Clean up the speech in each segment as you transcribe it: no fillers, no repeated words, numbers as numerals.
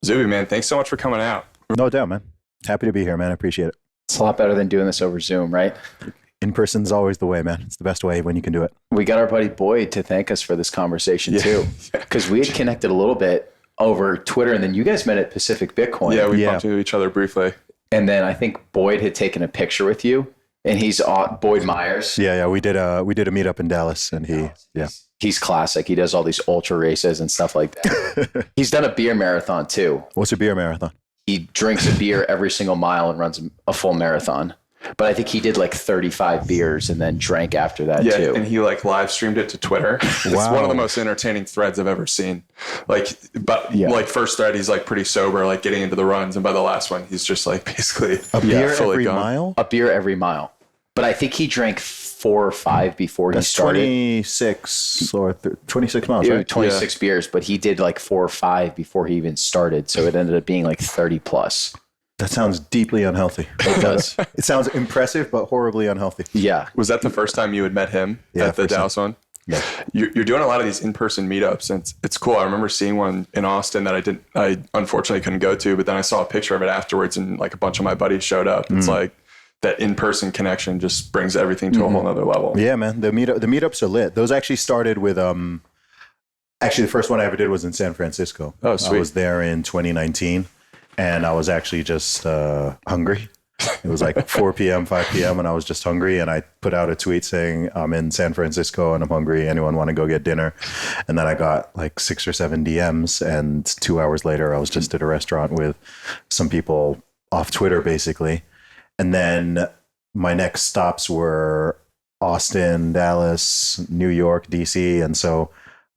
Zuby, man, thanks so much for coming out. No doubt, man. Happy to be here, man. I appreciate it. It's a lot better than doing this over Zoom, right? In person's always the way, man. It's the best way when you can do it. We got our buddy Boyd to thank us for this conversation too, because we had connected a little bit over Twitter, and then you guys met at Pacific Bitcoin. Yeah, we bumped into each other briefly. And then I think Boyd had taken a picture with you, and he's Boyd Myers. Yeah. We did a meetup in Dallas, and he's classic. He does all these ultra races and stuff like that. He's done a beer marathon too. What's a beer marathon? He drinks a beer every single mile and runs a full marathon. But I think he did like 35 beers and then drank after that too. And he like live streamed it to Twitter. It's one of the most entertaining threads I've ever seen. Like first thread, he's like pretty sober, like getting into the runs. And by the last one, he's just like basically a beer fully every gone. mile? A beer every mile. But I think he drank 4 or 5 before he started. 26 or 26 miles, right? 26 beers, but he did like 4 or 5 before he even started. So it ended up being like 30 plus. That sounds deeply unhealthy. It does. It sounds impressive, but horribly unhealthy. Yeah. Was that the first time you had met him at the Dallas one? Yeah. You're doing a lot of these in-person meetups, and it's cool. I remember seeing one in Austin that I unfortunately couldn't go to, but then I saw a picture of it afterwards, and like a bunch of my buddies showed up. It's like that in-person connection just brings everything to a whole nother level. Yeah, man. The meetups are lit. Those actually started with actually the first one I ever did was in San Francisco. Oh, sweet. I was there in 2019, and I was actually just hungry. It was like 4 p.m., 5 p.m., and I was just hungry. And I put out a tweet saying, I'm in San Francisco and I'm hungry. Anyone want to go get dinner? And then I got like 6 or 7 DMs. And 2 hours later, I was just at a restaurant with some people off Twitter, basically. And then my next stops were Austin, Dallas, New York, DC. And so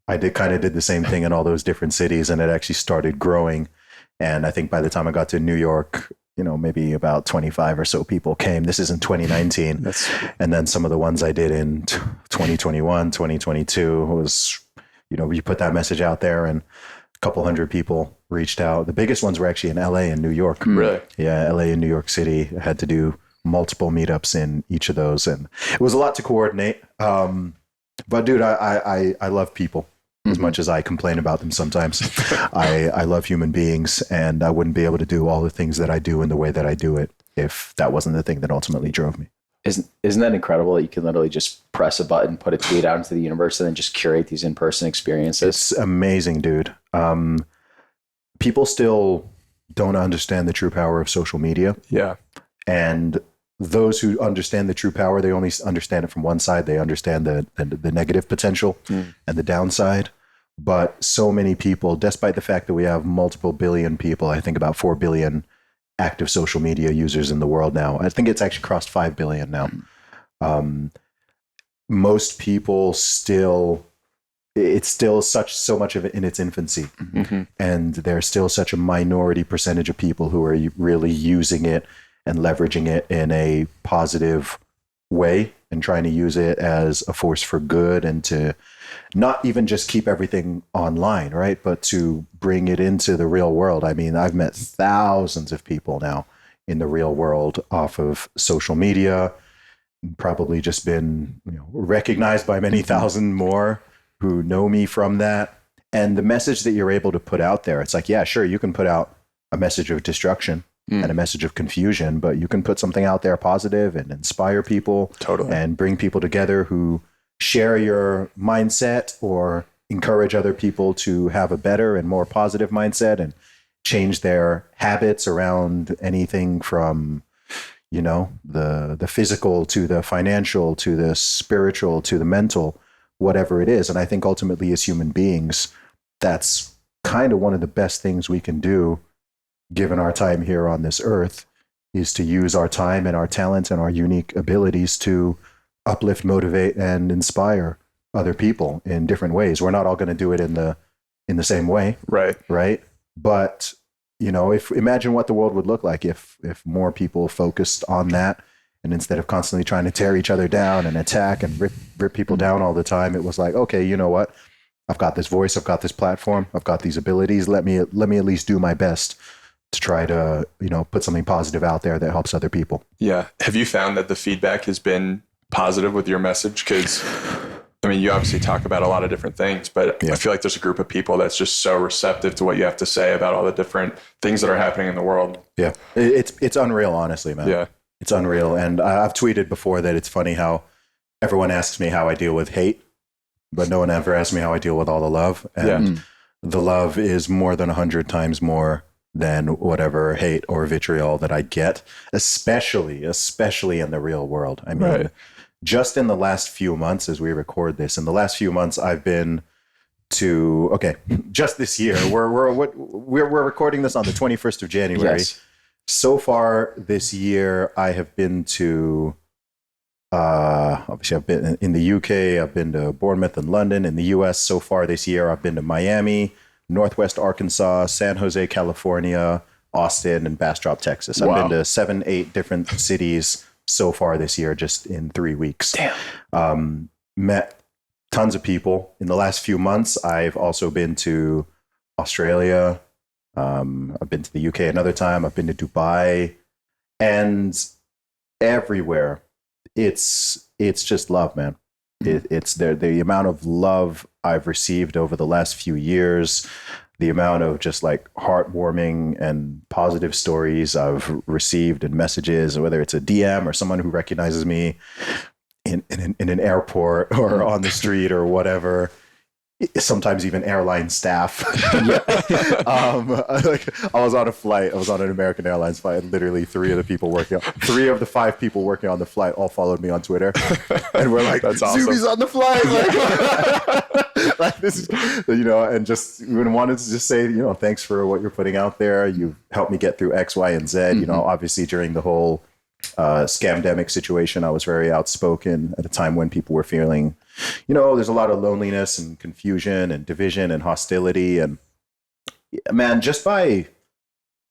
I did the same thing in all those different cities, and it actually started growing. And I think by the time I got to New York, maybe about 25 or so people came. This is in 2019. And then some of the ones I did in 2021, 2022 was, you put that message out there and a couple hundred people reached out. The biggest ones were actually in LA and New York. Really? Yeah, LA and New York City. I had to do multiple meetups in each of those. And it was a lot to coordinate. But dude, I love people. As much as I complain about them sometimes, I love human beings, and I wouldn't be able to do all the things that I do in the way that I do it if that wasn't the thing that ultimately drove me. Isn't that incredible that you can literally just press a button, put a tweet out into the universe, and then just curate these in-person experiences? It's amazing, dude. People still don't understand the true power of social media. Yeah. And those who understand the true power, they only understand it from one side. They understand the negative potential and the downside. But so many people, despite the fact that we have multiple billion people, I think about 4 billion active social media users in the world now. I think it's actually crossed 5 billion now. Most people it's still so much of it in its infancy. And there's still such a minority percentage of people who are really using it and leveraging it in a positive way and trying to use it as a force for good, and to not even just keep everything online, right? But to bring it into the real world. I mean, I've met thousands of people now in the real world off of social media, probably just been recognized by many thousand more who know me from that. And the message that you're able to put out there, it's like, yeah, sure, you can put out a message of destruction and a message of confusion, but you can put something out there positive and inspire people and bring people together who share your mindset or encourage other people to have a better and more positive mindset and change their habits around anything from, the physical to the financial to the spiritual to the mental, whatever it is. And I think ultimately as human beings, that's kind of one of the best things we can do given our time here on this earth, is to use our time and our talents and our unique abilities to uplift, motivate, and inspire other people in different ways. We're not all going to do it in the same way. Right. But, imagine what the world would look like if more people focused on that, and instead of constantly trying to tear each other down and attack and rip people down all the time, it was like, okay, you know what? I've got this voice, I've got this platform, I've got these abilities. Let me at least do my best to try to, put something positive out there that helps other people. Yeah. Have you found that the feedback has been positive with your message? Because I mean, you obviously talk about a lot of different things, but Yeah. I feel like there's a group of people that's just so receptive to what you have to say about all the different things that are happening in the world. Yeah. It's unreal, honestly, man. Yeah. It's unreal. And I've tweeted before that it's funny how everyone asks me how I deal with hate, but no one ever asks me how I deal with all the love. And the love is more than 100 times more than whatever hate or vitriol that I get, especially in the real world. I mean, just in the last few months, as we record this, in the last few months, I've been to, just this year, we're recording this on the 21st of January. Yes. So far this year, I have been to, obviously I've been in the UK, I've been to Bournemouth and London. In the US so far this year, I've been to Miami, Northwest Arkansas, San Jose, California, Austin, and Bastrop, Texas. I've been to 7-8 different cities so far this year, just in 3 weeks. Damn. Met tons of people. In the last few months, I've also been to Australia. I've been to the UK another time. I've been to Dubai, and everywhere it's just love, man. It's there. The amount of love I've received over the last few years, the amount of just like heartwarming and positive stories I've received and messages, whether it's a DM or someone who recognizes me in an airport or on the street or whatever. Sometimes even airline staff. Like, I was on a flight. I was on an American Airlines flight, and literally 3 of the 5 people working on the flight all followed me on Twitter, and we're like, That's awesome. Zuby's on the flight. Like this is, and just even wanted to just say, thanks for what you're putting out there. You've helped me get through X, Y, and Z. Obviously during the whole scamdemic situation, I was very outspoken at a time when people were feeling, there's a lot of loneliness and confusion and division and hostility. And man, just by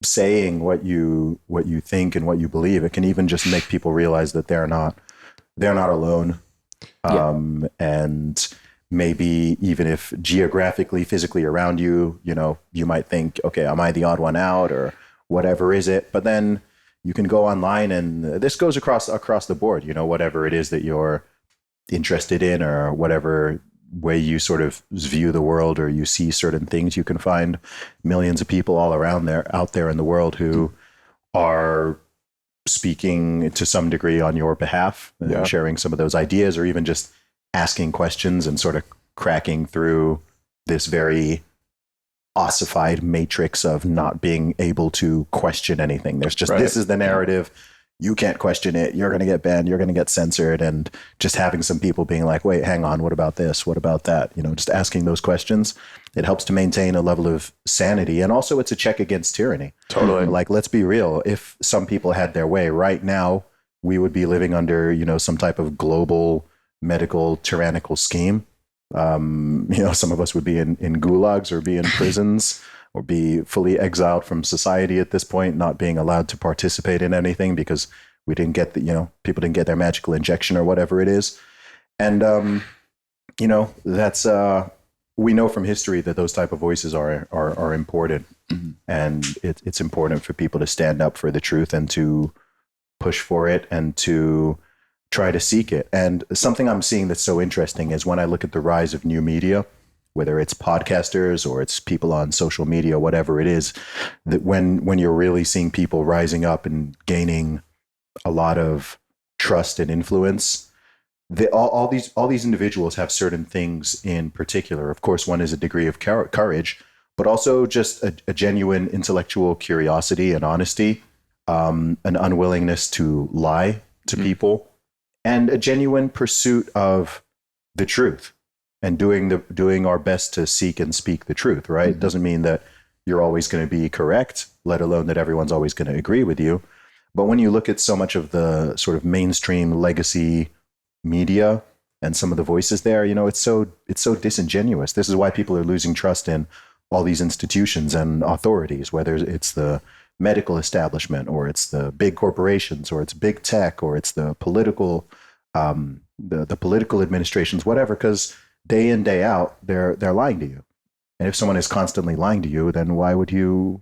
saying what you think and what you believe, it can even just make people realize that they're not alone. And maybe even if geographically, physically around you, you might think, okay, am I the odd one out or whatever is it? But then you can go online, and this goes across the board, whatever it is that you're interested in or whatever way you sort of view the world or you see certain things, you can find millions of people all around out there in the world who are speaking to some degree on your behalf, sharing some of those ideas, or even just asking questions and sort of cracking through this very ossified matrix of not being able to question anything. There's just, this is the narrative. You can't question it. You're going to get banned. You're going to get censored. And just having some people being like, wait, hang on. What about this? What about that? Just asking those questions. It helps to maintain a level of sanity. And also it's a check against tyranny. Totally. Like, let's be real. If some people had their way right now, we would be living under, some type of global medical tyrannical scheme. Some of us would be in gulags or be in prisons or be fully exiled from society at this point, not being allowed to participate in anything because we didn't get people didn't get their magical injection or whatever it is. And, that's, we know from history that those type of voices are important. Mm-hmm. And it's important for people to stand up for the truth and to push for it and to try to seek it. And something I'm seeing that's so interesting is when I look at the rise of new media, whether it's podcasters or it's people on social media, whatever it is, that when you're really seeing people rising up and gaining a lot of trust and influence, all these individuals have certain things in particular. Of course, one is a degree of courage, but also just a genuine intellectual curiosity and honesty, an unwillingness to lie to people, and a genuine pursuit of the truth and doing our best to seek and speak the truth, right? Mm-hmm. It doesn't mean that you're always going to be correct, let alone that everyone's always going to agree with you. But when you look at so much of the sort of mainstream legacy media and some of the voices there, it's so disingenuous. This is why people are losing trust in all these institutions and authorities, whether it's the medical establishment or it's the big corporations or it's big tech or it's the political the political administrations, whatever, because day in, day out, they're lying to you. And if someone is constantly lying to you, then why would you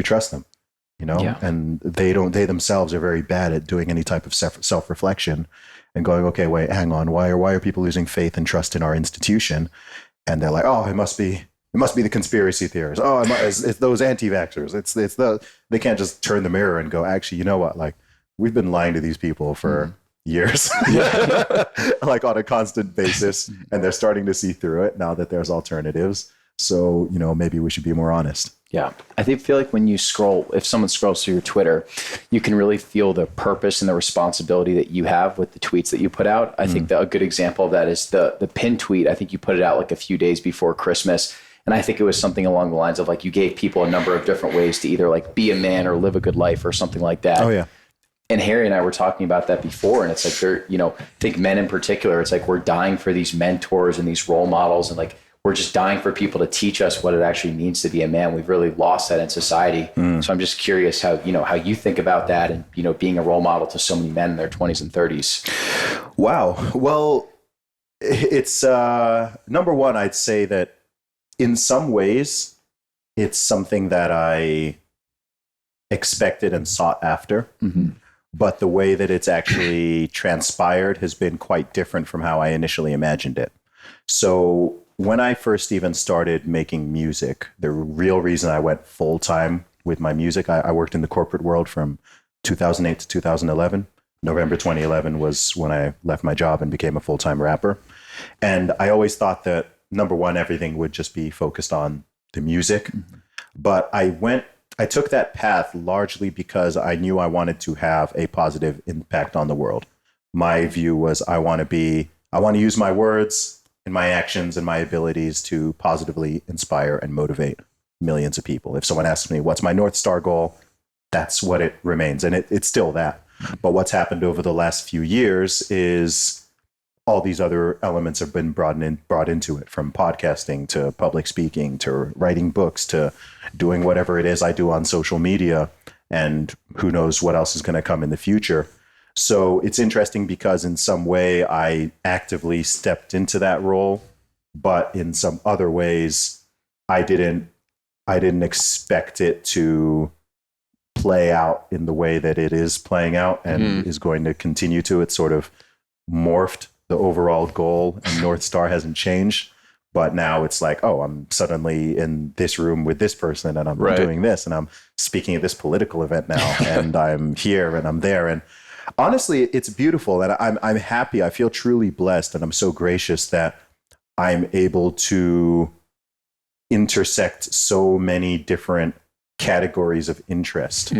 trust them? And they themselves are very bad at doing any type of self-reflection and going, okay, wait, hang on. Why are people losing faith and trust in our institution? And they're like, oh, it must be the conspiracy theorists. Oh, it's those anti-vaxxers. They can't just turn the mirror and go, actually, you know what? Like, we've been lying to these people for years, like on a constant basis, and they're starting to see through it now that there's alternatives. So, maybe we should be more honest. Yeah. feel like when you scroll, if someone scrolls through your Twitter, you can really feel the purpose and the responsibility that you have with the tweets that you put out. I think that a good example of that is the pin tweet. I think you put it out like a few days before Christmas. And I think it was something along the lines of like, you gave people a number of different ways to either like be a man or live a good life or something like that. Oh, yeah. And Harry and I were talking about that before. And it's like, I think men in particular, it's like we're dying for these mentors and these role models. And like, we're just dying for people to teach us what it actually means to be a man. We've really lost that in society. So I'm just curious how you think about that and, being a role model to so many men in their 20s and 30s. Wow. Well, it's number one, I'd say that in some ways it's something that I expected and sought after. But the way that it's actually transpired has been quite different from how I initially imagined it. So when I first even started making music, the real reason I went full time with my music, I worked in the corporate world from 2008 to 2011. November 2011 was when I left my job and became a full-time rapper. And I always thought that, number one, everything would just be focused on the music. But I took that path largely because I knew I wanted to have a positive impact on the world. My view was I want to use my words and my actions and my abilities to positively inspire and motivate millions of people. If someone asks me, what's my North Star goal? That's what it remains. And it's still that. But what's happened over the last few years is all these other elements have been brought into it, from podcasting to public speaking to writing books to doing whatever it is I do on social media. And who knows what else is going to come in the future. So it's interesting because in some way I actively stepped into that role, but in some other ways I didn't expect it to play out in the way that it is playing out and is going to continue to. It's sort of morphed. The overall goal and North Star hasn't changed, but now it's like, oh, I'm suddenly in this room with this person and I'm doing this and I'm speaking at this political event now and I'm here and I'm there. And honestly, it's beautiful and I'm happy. I feel truly blessed and I'm so gracious that I'm able to intersect so many different categories of interest.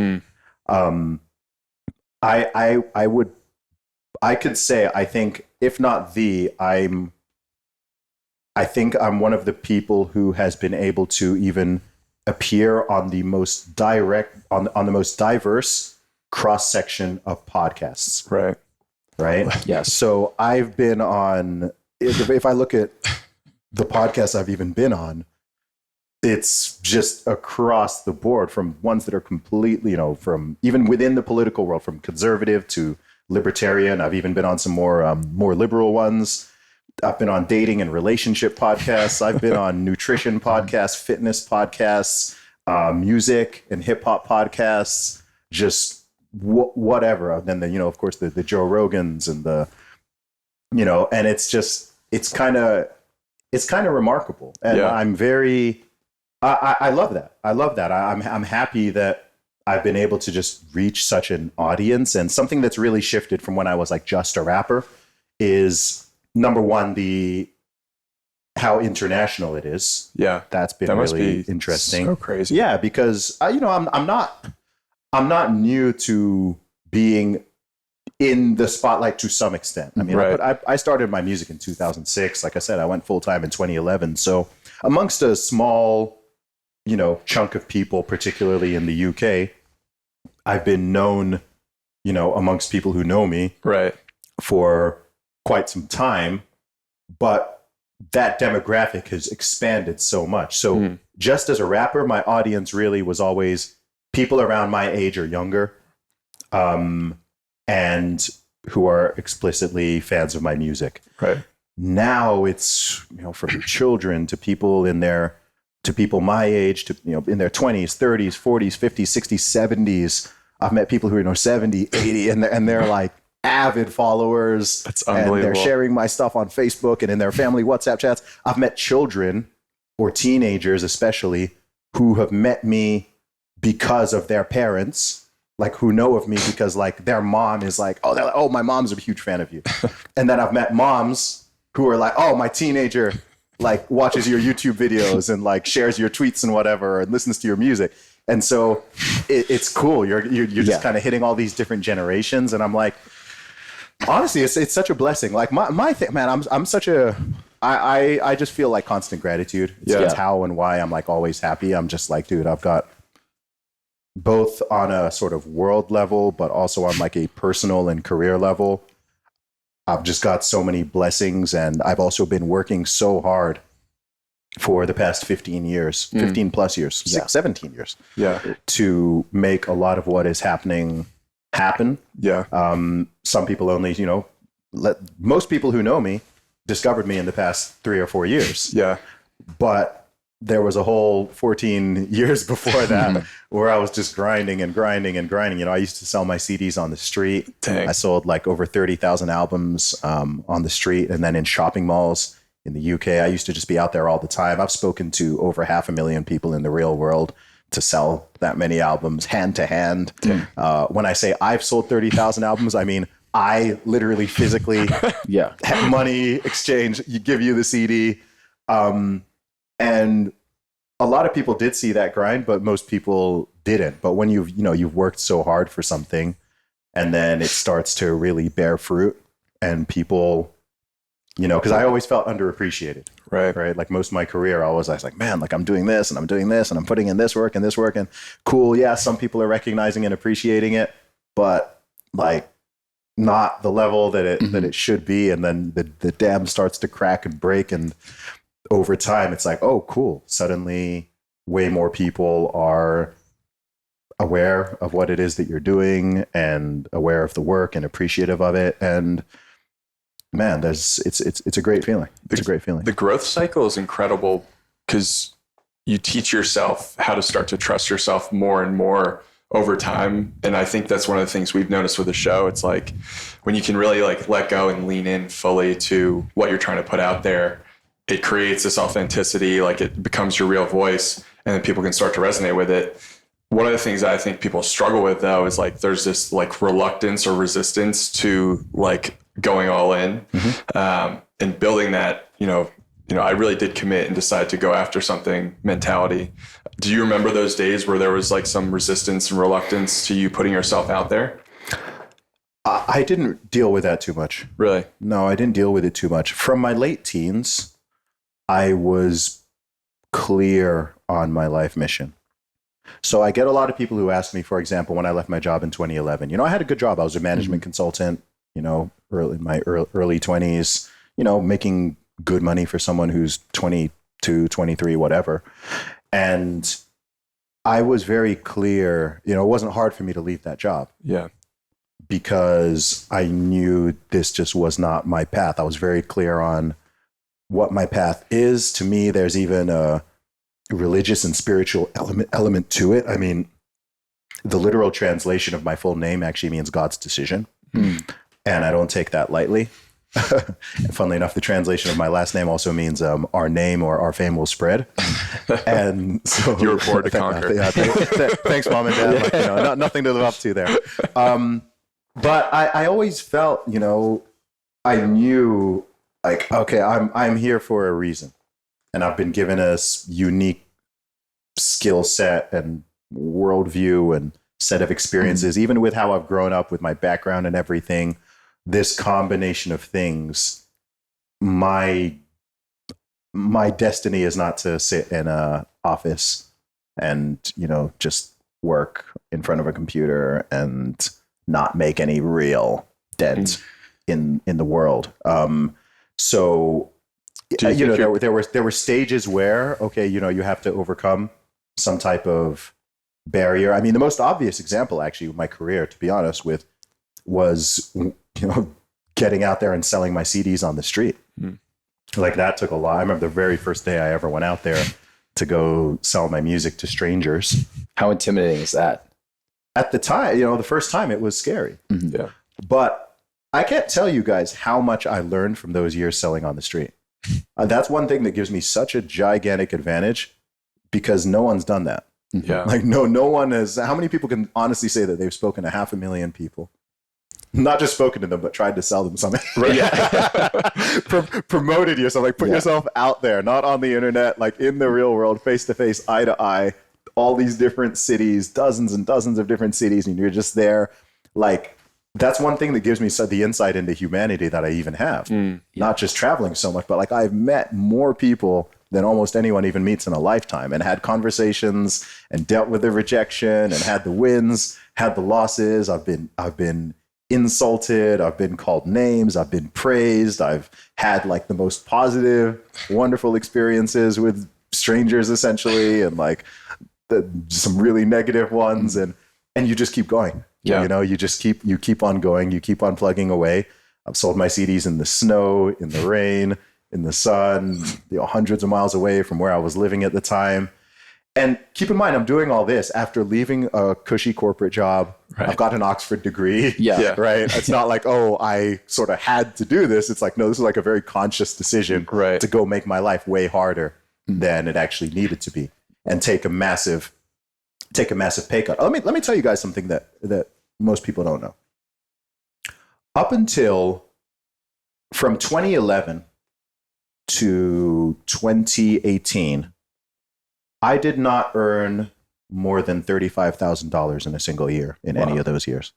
I could say, I think, if not I think I'm one of the people who has been able to even appear on the most on the most diverse cross section of podcasts. Right. Yes. So I've been on, if I look at the podcasts I've even been on, it's just across the board, from ones that are completely, from even within the political world, from conservative to libertarian. I've even been on some more liberal ones. I've been on dating and relationship podcasts. I've been on nutrition podcasts, fitness podcasts, music and hip hop podcasts, just whatever. And then, of course, the Joe Rogans and and it's kind of remarkable. And I'm very, I love that. I love that. I'm happy that I've been able to just reach such an audience. And something that's really shifted from when I was like just a rapper is, number one, how international it is. Yeah. That's been really interesting. So crazy. Yeah, because I'm not new to being in the spotlight to some extent. I mean, I started my music in 2006. Like I said, I went full time in 2011. So amongst a small, chunk of people, particularly in the UK, I've been known, amongst people who know me for quite some time, but that demographic has expanded so much. So just as a rapper, my audience really was always people around my age or younger, and who are explicitly fans of my music. Now it's, from children to people my age, to, in their 20s, 30s, 40s, 50s, 60s, 70s. I've met people who are, 70, 80, and they're like, avid followers. That's and unbelievable. they're sharing my stuff on Facebook and in their family WhatsApp chats. I've met children or teenagers, especially, who have met me because of their parents, like who know of me because like their mom is like, oh, they're like, oh, my mom's a huge fan of you. And then I've met moms who are like, oh, my teenager like watches your YouTube videos and like shares your tweets and whatever and listens to your music. And so it's cool. You're just kind of hitting all these different generations. And I'm like, honestly, it's such a blessing. Like my thing, man, I'm such a, I just feel like constant gratitude. It's how and why I'm like always happy. I'm just like, dude, I've got both on a sort of world level, but also on like a personal and career level. I've just got so many blessings, and I've also been working so hard for the past 15 plus years, 17 years, to make a lot of what is happening happen. Yeah. Some people only, most people who know me discovered me in the past 3 or 4 years. Yeah. But there was a whole 14 years before that where I was just grinding and grinding and grinding. I used to sell my CDs on the street. Dang. I sold like over 30,000 albums on the street, and then in shopping malls in the UK. I used to just be out there all the time. I've spoken to over 500,000 people in the real world to sell that many albums hand to hand. When I say I've sold 30,000 albums, I mean, I literally physically have money exchange, give you the CD. And a lot of people did see that grind, but most people didn't. But when you've worked so hard for something, and then it starts to really bear fruit, and people, because I always felt underappreciated. Right. Like most of my career, I was like, man, like I'm doing this and I'm doing this and I'm putting in this work and cool. Yeah. Some people are recognizing and appreciating it, but like not the level that it should be. And then the dam starts to crack and break, and over time, it's like, oh, cool. Suddenly, way more people are aware of what it is that you're doing and aware of the work and appreciative of it. And man, it's a great feeling. It's a great feeling. The growth cycle is incredible because you teach yourself how to start to trust yourself more and more over time. And I think that's one of the things we've noticed with the show. It's like when you can really like let go and lean in fully to what you're trying to put out there, it creates this authenticity, like it becomes your real voice, and then people can start to resonate with it. One of the things that I think people struggle with though is like there's this like reluctance or resistance to like going all in, and building that, I really did commit and decide to go after something mentality. Do you remember those days where there was like some resistance and reluctance to you putting yourself out there? I didn't deal with that too much. Really? No, I didn't deal with it too much. From my late teens, I was clear on my life mission. So I get a lot of people who ask me, for example, when I left my job in 2011, I had a good job. I was a management consultant, early in my early 20s, making good money for someone who's 22, 23, whatever. And I was very clear, it wasn't hard for me to leave that job. Yeah. Because I knew this just was not my path. I was very clear on what my path is. To me, there's even a religious and spiritual element to it. I mean, the literal translation of my full name actually means God's decision. And I don't take that lightly. And funnily enough, the translation of my last name also means our name or our fame will spread. And so you were born to conquer. Thanks, Mom and Dad. Like, nothing to live up to there. But I always felt, I knew like, okay, I'm here for a reason. And I've been given a unique skill set and worldview and set of experiences, even with how I've grown up with my background and everything. This combination of things, my destiny is not to sit in a office and, just work in front of a computer and not make any real dent in the world. So, there were stages where, okay, you have to overcome some type of barrier. I mean, the most obvious example, actually, of my career, to be honest with, was, getting out there and selling my CDs on the street. Like that took a lot. I remember the very first day I ever went out there to go sell my music to strangers. How intimidating is that? At the time, the first time it was scary. Yeah. But I can't tell you guys how much I learned from those years selling on the street. That's one thing that gives me such a gigantic advantage because no one's done that. Yeah. Like no one has. How many people can honestly say that they've spoken to 500,000 people? Not just spoken to them, but tried to sell them something. Right. Yeah. Promoted yourself, like put yourself out there, not on the internet, like in the real world, face to face, eye to eye, all these different cities, dozens and dozens of different cities, and you're just there. Like that's one thing that gives me the insight into humanity that I even have. Not just traveling so much, but like I've met more people than almost anyone even meets in a lifetime, and had conversations and dealt with the rejection and had the wins, had the losses. I've been insulted, I've been called names, I've been praised, I've had like the most positive, wonderful experiences with strangers essentially, and like some really negative ones, and you just keep going. Yeah. You know, you keep on going, you keep on plugging away. I've sold my CDs in the snow, in the rain, in the sun, hundreds of miles away from where I was living at the time. And keep in mind, I'm doing all this after leaving a cushy corporate job. Right. I've got an Oxford degree. Yeah. Right. It's not like, oh, I sort of had to do this. It's like, no, this is like a very conscious decision to go make my life way harder than it actually needed to be, and take a massive pay cut. Let me tell you guys something that most people don't know. Up until from 2011 to 2018, I did not earn more than $35,000 in a single year in any of those years.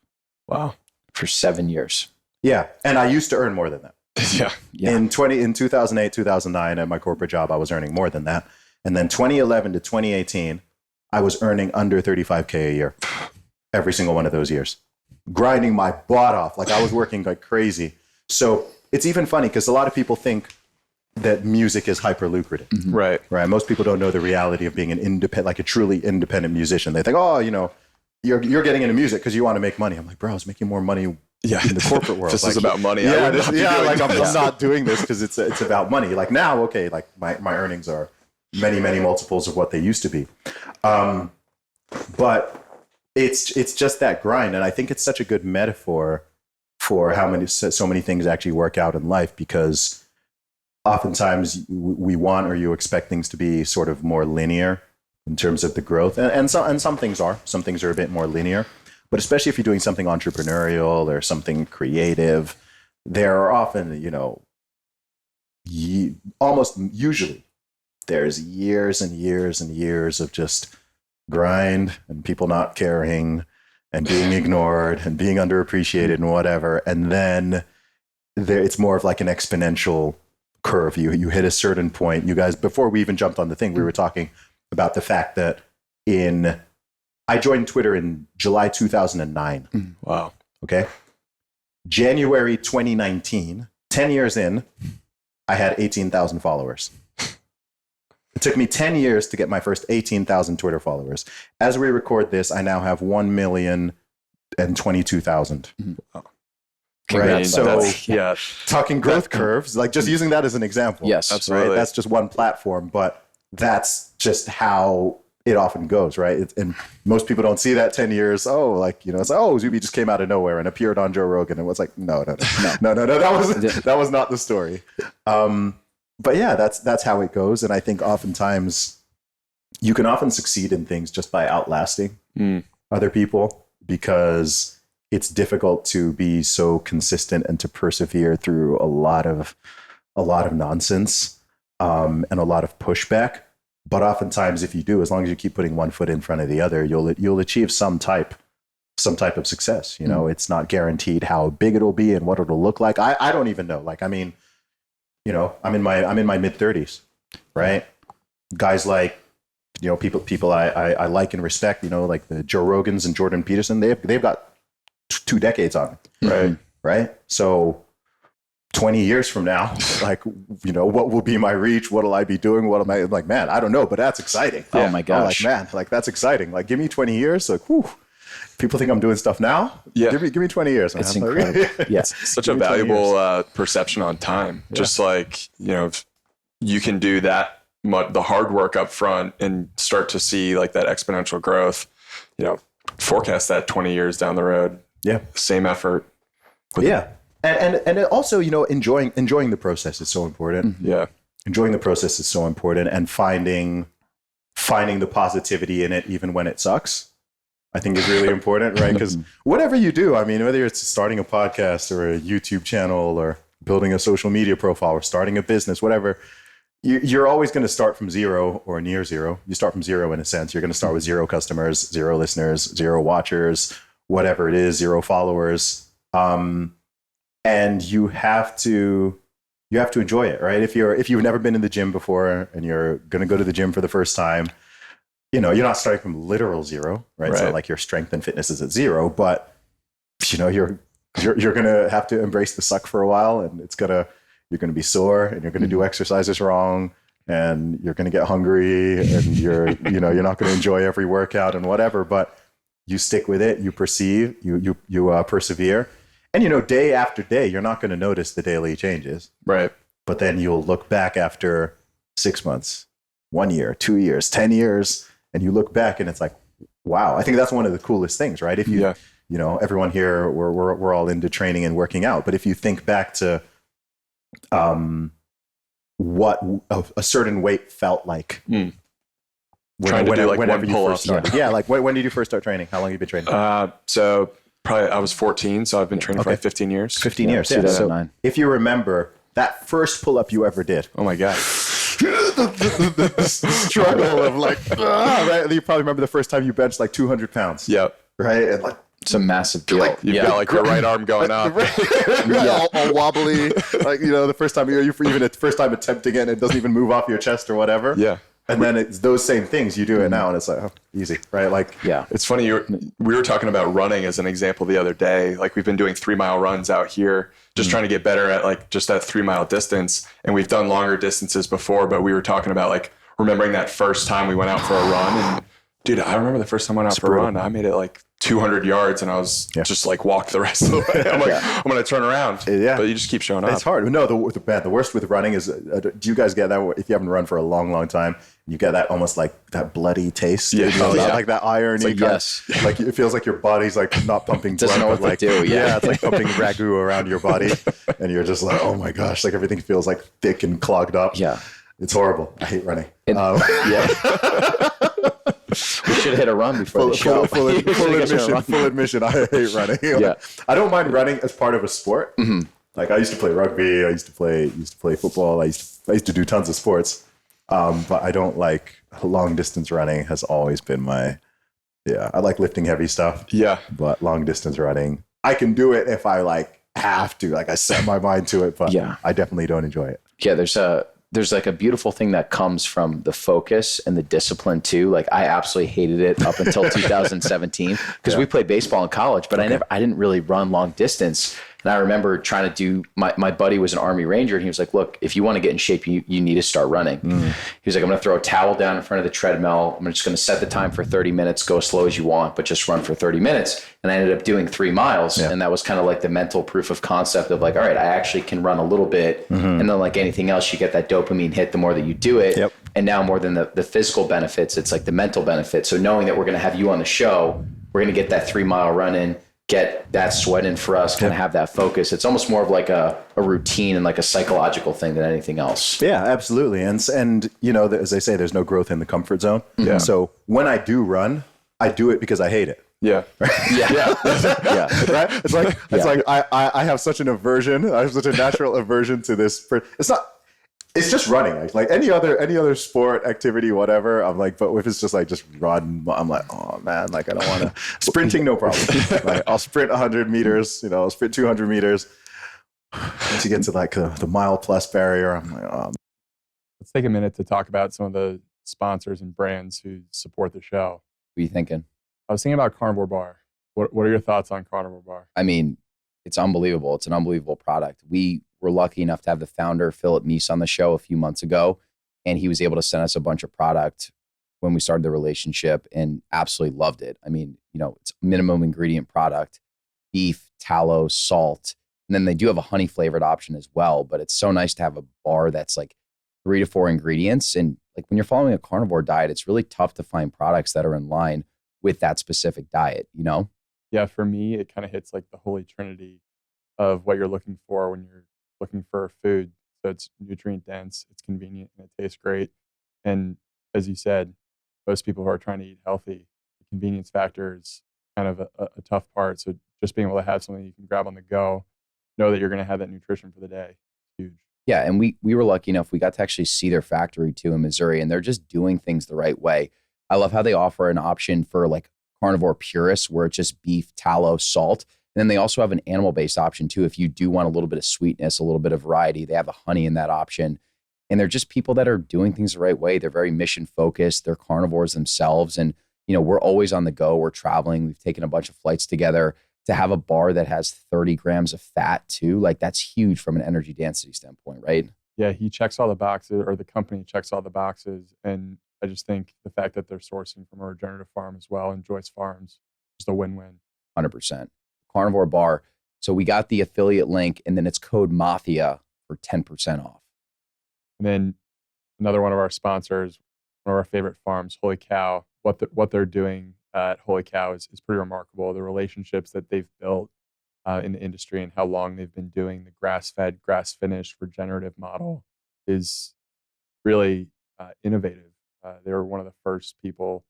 Wow. For 7 years. Yeah. And I used to earn more than that. Yeah. In 2008, 2009, at my corporate job, I was earning more than that. And then 2011 to 2018, I was earning under $35K a year every single one of those years, grinding my butt off. Like I was working like crazy. So it's even funny because a lot of people think that music is hyper lucrative. Mm-hmm. Right. Most people don't know the reality of being an independent, like a truly independent musician. They think, oh, you're getting into music because you want to make money. I'm like, bro, I was making more money in the corporate world. This like, is about money. I'm not doing this because it's about money. Like now, okay, like my earnings are many, many multiples of what they used to be. But it's just that grind. And I think it's such a good metaphor for how so many things actually work out in life, because oftentimes we want, or you expect things to be sort of more linear in terms of the growth. And some things are a bit more linear, but especially if you're doing something entrepreneurial or something creative, there are often, almost usually there's years and years and years of just grind and people not caring and being ignored and being underappreciated and whatever. And then it's more of like an exponential curve. You hit a certain point. You guys, before we even jumped on the thing, we were talking about the fact that I joined Twitter in July 2009. Wow. Okay. January 2019, 10 years in, I had 18,000 followers. It took me 10 years to get my first 18,000 Twitter followers. As we record this, I now have 1,022,000. Wow. Right. So yeah, talking growth curves, like just using that as an example. Yes, absolutely. Right? That's just one platform, but that's just how it often goes, right? And most people don't see that 10 years. Oh, like, it's like, oh, Zuby just came out of nowhere and appeared on Joe Rogan. And it was like, no. That was not the story. But yeah, that's how it goes. And I think oftentimes you can often succeed in things just by outlasting other people, because it's difficult to be so consistent and to persevere through a lot of nonsense and a lot of pushback. But oftentimes, if you do, as long as you keep putting one foot in front of the other, you'll achieve some type of success. It's not guaranteed how big it'll be and what it'll look like. I don't even know. Like, I mean, I'm in my mid-30s, right? Guys like, people I like and respect, like the Joe Rogans and Jordan Peterson, they've got 2 decades on it. Right. So 20 years from now, like, what will be my reach? What will I be doing? What am I like, man, I don't know, but that's exciting. Oh my gosh. I'm like, man, like that's exciting. Like, give me 20 years. Like, whew, people think I'm doing stuff now. Yeah. Give me 20 years. Man. It's incredible. Yeah. Such a valuable perception on time. Yeah. Just like, if you can do that, the hard work up front and start to see like that exponential growth, forecast that 20 years down the road. Yeah. Same effort. And it also, enjoying the process is so important. Yeah. Enjoying the process is so important, and finding the positivity in it, even when it sucks, I think is really important, right? Because whatever you do, I mean, whether it's starting a podcast or a YouTube channel or building a social media profile or starting a business, whatever, you're always going to start from zero or near zero. You start from zero in a sense. You're going to start with 0 customers, 0 listeners, 0 watchers, whatever it is, 0 followers. And you have to enjoy it, right? If you've never been in the gym before and you're going to go to the gym for the first time, you're not starting from literal zero, right? It's not like your strength and fitness is at 0, but you're going to have to embrace the suck for a while, and you're going to be sore, and you're going to do exercises wrong, and you're going to get hungry, and you're not going to enjoy every workout and whatever, but you stick with it, you persevere. And, day after day, you're not going to notice the daily changes. Right. But then you'll look back after 6 months, 1 year, 2 years, 10 years, and you look back and it's like, wow. I think that's one of the coolest things, right? If you, everyone here, we're all into training and working out. But if you think back to what a certain weight felt like. Whenever you first started. Yeah, like when did you first start training? How long have you been training? So probably I was 14, so I've been training for like 15 years. 15 years, yeah. So if you remember that first pull-up you ever did. Oh my God. the struggle of right? You probably remember the first time you benched like 200 pounds. Yep. Right? And it's a massive deal. You've got like your right arm going up. all wobbly. The first time you're even the first time attempting it and it doesn't even move off your chest or whatever. Yeah. And then it's those same things you do it now, and it's like easy, right? It's funny. We were talking about running as an example the other day. Like we've been doing 3-mile runs out here, just trying to get better at just that 3-mile distance. And we've done longer distances before, but we were talking about remembering that first time we went out for a run. And dude, I remember the first time I went out for a run. I made it 200 yards, and I was just walked the rest of the way. I'm I'm going to turn around. Yeah. But you just keep showing up. It's hard. No, the worst with running is, do you guys get that if you haven't run for a long, long time? You get that almost that bloody taste. Yeah. Like that irony. Yes. It feels like your body's not pumping blood. Doesn't know what to do. Yeah. It's like pumping ragu around your body. And you're just oh my gosh, everything feels thick and clogged up. Yeah. It's horrible. I hate running. We should hit a run before the show. Full admission. I hate running. I don't mind running as part of a sport. Mm-hmm. I used to play rugby. I used to play football. I used to do tons of sports. But I don't long distance running. Has always been I like lifting heavy stuff. Yeah. But long distance running, I can do it if I have to. I set my mind to it. But I definitely don't enjoy it. Yeah. There's a beautiful thing that comes from the focus and the discipline too. I absolutely hated it up until 2017 because we played baseball in college, but I didn't really run long distance. And I remember trying to do, my buddy was an Army Ranger, and he was like, look, if you want to get in shape, you need to start running. He was like, I'm going to throw a towel down in front of the treadmill. I'm just going to set the time for 30 minutes, go as slow as you want, but just run for 30 minutes. And I ended up doing 3 miles. Yeah. And that was kind of the mental proof of concept of all right, I actually can run a little bit. And then anything else, you get that dopamine hit the more that you do it. Yep. And now more than the physical benefits, it's the mental benefits. So knowing that we're going to have you on the show, we're going to get that 3-mile run in, get that sweat in for us, kind of have that focus. It's almost more of a routine and a psychological thing than anything else. Yeah, absolutely. And as they say, there's no growth in the comfort zone. Yeah. So when I do run, I do it because I hate it. Yeah. Yeah. Right. It's I have such an aversion. I have such a natural aversion to this. It's just running. Like any other sport, activity, whatever. I'm but if it's just run, I'm oh man, I don't want to. Sprinting, no problem. I'll sprint 100 meters. I'll sprint 200 meters. Once you get to the mile plus barrier, I'm oh. Let's take a minute to talk about some of the sponsors and brands who support the show. What are you thinking? I was thinking about Carnivore Bar. What are your thoughts on Carnivore Bar? I mean, it's unbelievable. It's an unbelievable product. We were lucky enough to have the founder, Philip Meese, on the show a few months ago, and he was able to send us a bunch of product when we started the relationship and absolutely loved it. I mean, it's minimum ingredient product, beef, tallow, salt, and then they do have a honey flavored option as well, but it's so nice to have a bar that's 3 to 4 ingredients. And when you're following a carnivore diet, it's really tough to find products that are in line with that specific diet, Yeah, for me, it kind of hits the holy trinity of what you're looking for when you're looking for food. So it's nutrient dense, it's convenient, and it tastes great. And as you said, most people who are trying to eat healthy, the convenience factor is kind of a tough part. So just being able to have something you can grab on the go, know that you're going to have that nutrition for the day, huge. Yeah, and we were lucky enough, we got to actually see their factory too in Missouri, and they're just doing things the right way. I love how they offer an option for like carnivore purists where it's just beef, tallow, salt. And then they also have an animal-based option too. If you do want a little bit of sweetness, a little bit of variety, they have the honey in that option. And they're just people that are doing things the right way. They're very mission focused. They're carnivores themselves. And, we're always on the go. We're traveling. We've taken a bunch of flights together. To have a bar that has 30 grams of fat too, like that's huge from an energy density standpoint, right? Yeah, he checks all the boxes, or the company checks all the boxes. And I just think the fact that they're sourcing from a regenerative farm as well, and Joyce Farms, just a win-win. 100%. Carnivore bar. So we got the affiliate link, and then it's code MAFIA for 10% off. And then another one of our sponsors, one of our favorite farms, Holy Cow, what they're doing at Holy Cow is pretty remarkable. The relationships that they've built in the industry and how long they've been doing the grass-fed, grass-finished regenerative model is really innovative. They were one of the first people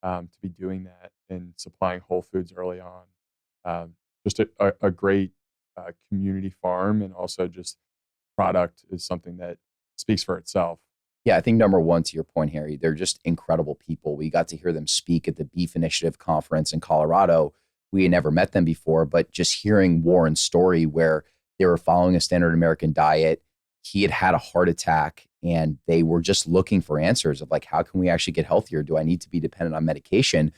to be doing that and supplying whole foods early on. Just a great community farm, and also just product is something that speaks for itself. Yeah, I think number one, to your point, Harry, they're just incredible people. We got to hear them speak at the Beef Initiative conference in Colorado. We had never met them before, but just hearing Warren's story where they were following a standard American diet, he had had a heart attack, and they were just looking for answers of like, how can we actually get healthier? Do I need to be dependent on medication?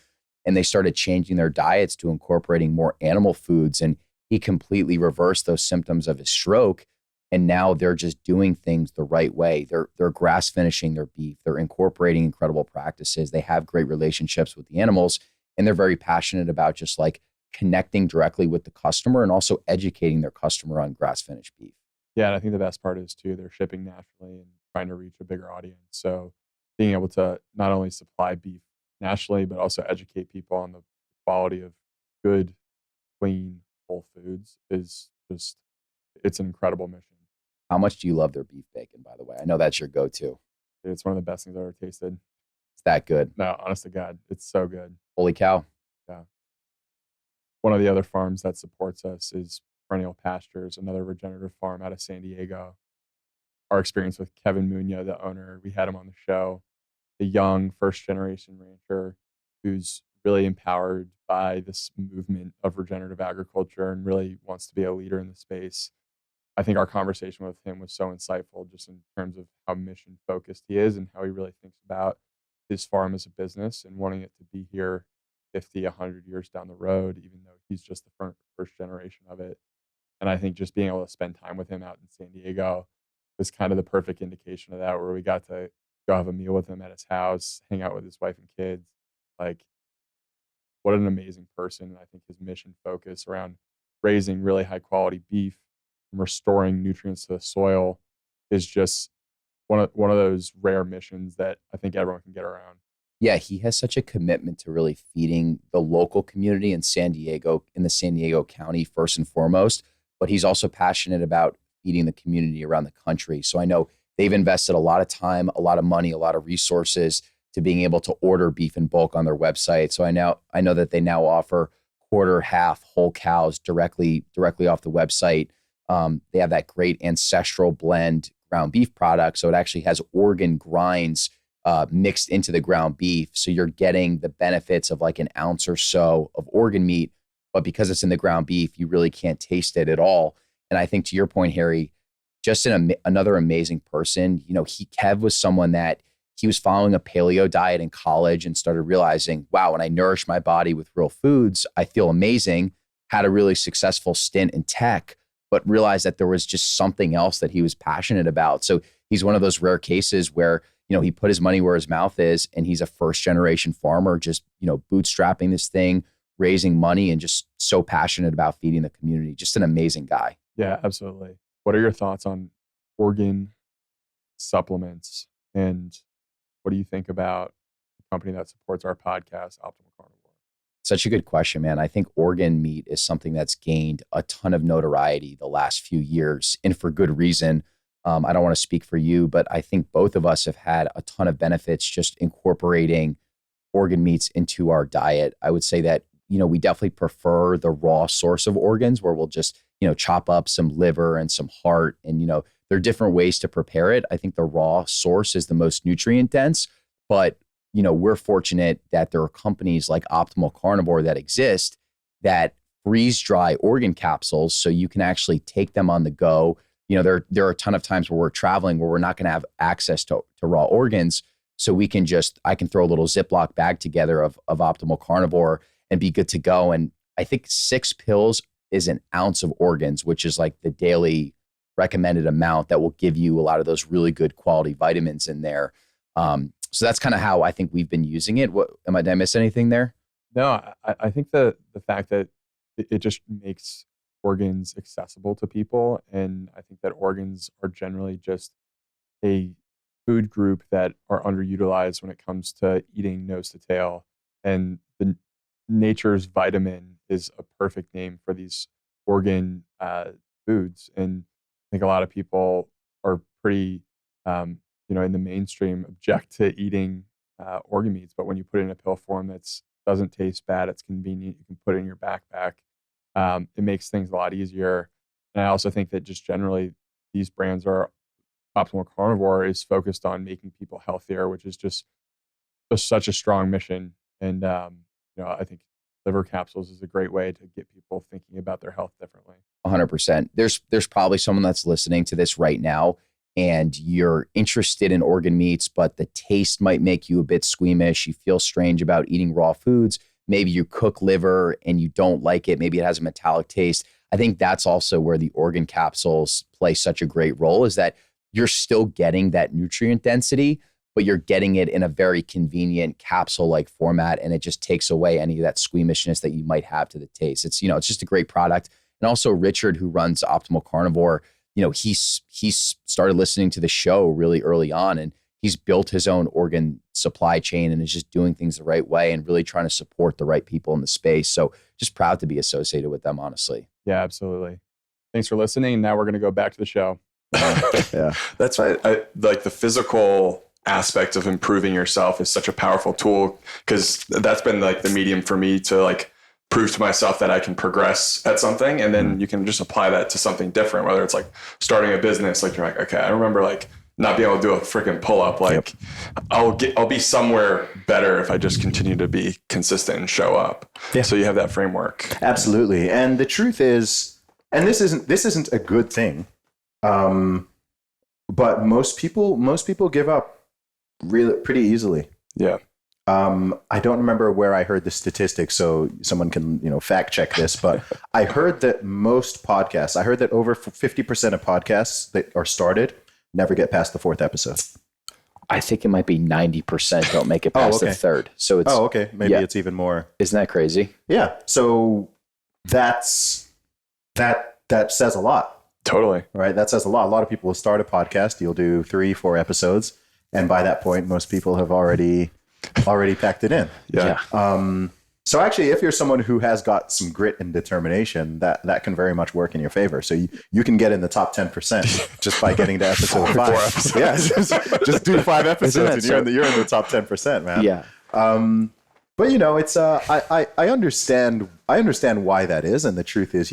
And they started changing their diets to incorporating more animal foods, and he completely reversed those symptoms of his stroke. And now they're just doing things the right way. They're grass finishing their beef. They're incorporating incredible practices. They have great relationships with the animals, and they're very passionate about just like connecting directly with the customer and also educating their customer on grass finished beef. Yeah, and I think the best part is too, they're shipping nationally and trying to reach a bigger audience. So being able to not only supply beef nationally, but also educate people on the quality of good, clean, whole foods is just, it's an incredible mission. How much do you love their beef bacon, by the way? I know that's your go-to. It's one of the best things I've ever tasted. It's that good. No, honest to God, it's so good. Holy cow. Yeah. One of the other farms that supports us is Perennial Pastures, another regenerative farm out of San Diego. Our experience with Kevin Munoz, the owner, we had him on the show, a young first-generation rancher who's really empowered by this movement of regenerative agriculture and really wants to be a leader in the space. I think our conversation with him was so insightful, just in terms of how mission focused he is and how he really thinks about his farm as a business and wanting it to be here 50, 100 years down the road, even though he's just the first generation of it. And I think just being able to spend time with him out in San Diego was kind of the perfect indication of that, where we got to go have a meal with him at his house, hang out with his wife and kids. Like, what an amazing person. And I think his mission focus around raising really high quality beef and restoring nutrients to the soil is just one of those rare missions that I think everyone can get around. Yeah, he has such a commitment to really feeding the local community in San Diego, in the San Diego County, first and foremost. But he's also passionate about feeding the community around the country. So I know they've invested a lot of time, a lot of money, a lot of resources to being able to order beef in bulk on their website. So I know that they now offer quarter, half, whole cows directly off the website. They have that great ancestral blend ground beef product. So it actually has organ grinds mixed into the ground beef. So you're getting the benefits of like an ounce or so of organ meat, but because it's in the ground beef, you really can't taste it at all. And I think to your point, Harry, just another amazing person. Kev was someone that he was following a paleo diet in college and started realizing, wow, when I nourish my body with real foods, I feel amazing. Had a really successful stint in tech, but realized that there was just something else that he was passionate about. So he's one of those rare cases where, he put his money where his mouth is, and he's a first generation farmer, just, bootstrapping this thing, raising money, and just so passionate about feeding the community. Just an amazing guy. Yeah, absolutely. What are your thoughts on organ supplements, and what do you think about the company that supports our podcast, Optimal Carnivore? Such a good question, man. I think organ meat is something that's gained a ton of notoriety the last few years, and for good reason. I don't want to speak for you, but I think both of us have had a ton of benefits just incorporating organ meats into our diet. I would say that, we definitely prefer the raw source of organs where we'll just, chop up some liver and some heart. And, there are different ways to prepare it. I think the raw source is the most nutrient dense, but, we're fortunate that there are companies like Optimal Carnivore that exist that freeze dry organ capsules. So you can actually take them on the go. There are a ton of times where we're traveling where we're not going to have access to raw organs. So I can throw a little Ziploc bag together of Optimal Carnivore and be good to go. And I think 6 pills is an ounce of organs, which is like the daily recommended amount that will give you a lot of those really good quality vitamins in there. So that's kind of how I think we've been using it. Did I miss anything there? No, I think the fact that it just makes organs accessible to people. And I think that organs are generally just a food group that are underutilized when it comes to eating nose to tail. And the nature's vitamin is a perfect name for these organ foods. And I think a lot of people are pretty, in the mainstream object to eating organ meats. But when you put it in a pill form that doesn't taste bad, it's convenient, you can put it in your backpack. It makes things a lot easier. And I also think that just generally these brands Optimal Carnivore is focused on making people healthier, which is just such a strong mission. And, I think liver capsules is a great way to get people thinking about their health differently. 100%. There's probably someone that's listening to this right now and you're interested in organ meats, but the taste might make you a bit squeamish. You feel strange about eating raw foods. Maybe you cook liver and you don't like it. Maybe it has a metallic taste. I think that's also where the organ capsules play such a great role, is that you're still getting that nutrient density, but you're getting it in a very convenient capsule-like format, and it just takes away any of that squeamishness that you might have to the taste. It's, it's just a great product. And also Richard, who runs Optimal Carnivore, he's started listening to the show really early on, and he's built his own organ supply chain and is just doing things the right way and really trying to support the right people in the space. So just proud to be associated with them, honestly. Yeah, absolutely. Thanks for listening. Now we're going to go back to the show. Yeah, that's right. I like the physical aspect of improving yourself is such a powerful tool, because that's been like the medium for me to like prove to myself that I can progress at something. And then you can just apply that to something different, whether it's like starting a business. Like you're like, okay, I remember like not being able to do a freaking pull up. Like I'll be somewhere better if I just continue to be consistent and show up. Yeah. So you have that framework. Absolutely. And the truth is, and this isn't a good thing. But most people give up really pretty easily. Yeah. I don't remember where I heard the statistics, so someone can, fact check this, but I heard that I heard that over 50% of podcasts that are started never get past the 4th episode. I think it might be 90% don't make it past the third. So it's okay. Maybe it's even more. Isn't that crazy? Yeah. So that says a lot. Totally. Right. That says a lot. A lot of people will start a podcast. You'll do 3-4 episodes. And by that point, most people have already packed it in. Yeah. So actually, if you're someone who has got some grit and determination, that can very much work in your favor. So you can get in the top 10% just by getting to episode 5. Yeah. Just do 5 episodes and you're in the top 10%, man. Yeah. But it's I understand why that is. And the truth is,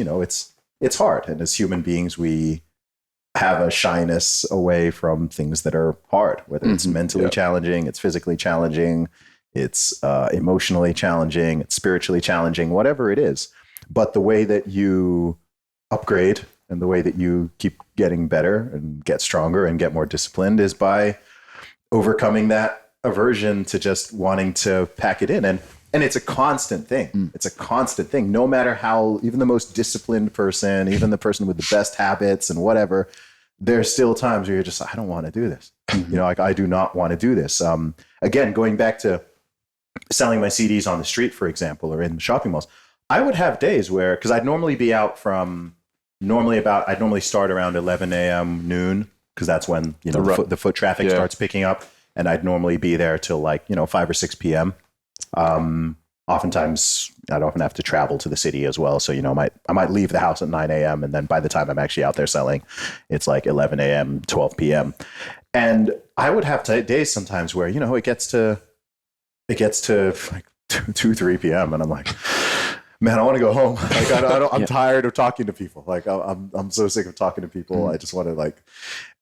it's hard. And as human beings, we have a shyness away from things that are hard, whether it's mentally challenging, it's physically challenging, it's emotionally challenging, it's spiritually challenging, whatever it is. But the way that you upgrade and the way that you keep getting better and get stronger and get more disciplined is by overcoming that aversion to just wanting to pack it in. And it's a constant thing. It's a constant thing. No matter how, even the most disciplined person, even the person with the best habits and whatever, there's still times where you're just, I don't want to do this. Like I do not want to do this. Again, going back to selling my CDs on the street, for example, or in the shopping malls, I would have days where, because I'd normally be out from, I'd normally start around 11 a.m., noon, because that's when, the foot traffic starts picking up. And I'd normally be there till like, 5 or 6 p.m. oftentimes I'd often have to travel to the city as well. So, I might leave the house at 9 a.m. and then by the time I'm actually out there selling, it's like 11 a.m., 12 p.m. And I would have days sometimes where, it gets to like 2, 3 p.m. and I'm like, man, I want to go home. Like, I'm tired of talking to people. Like, I'm so sick of talking to people. I just want to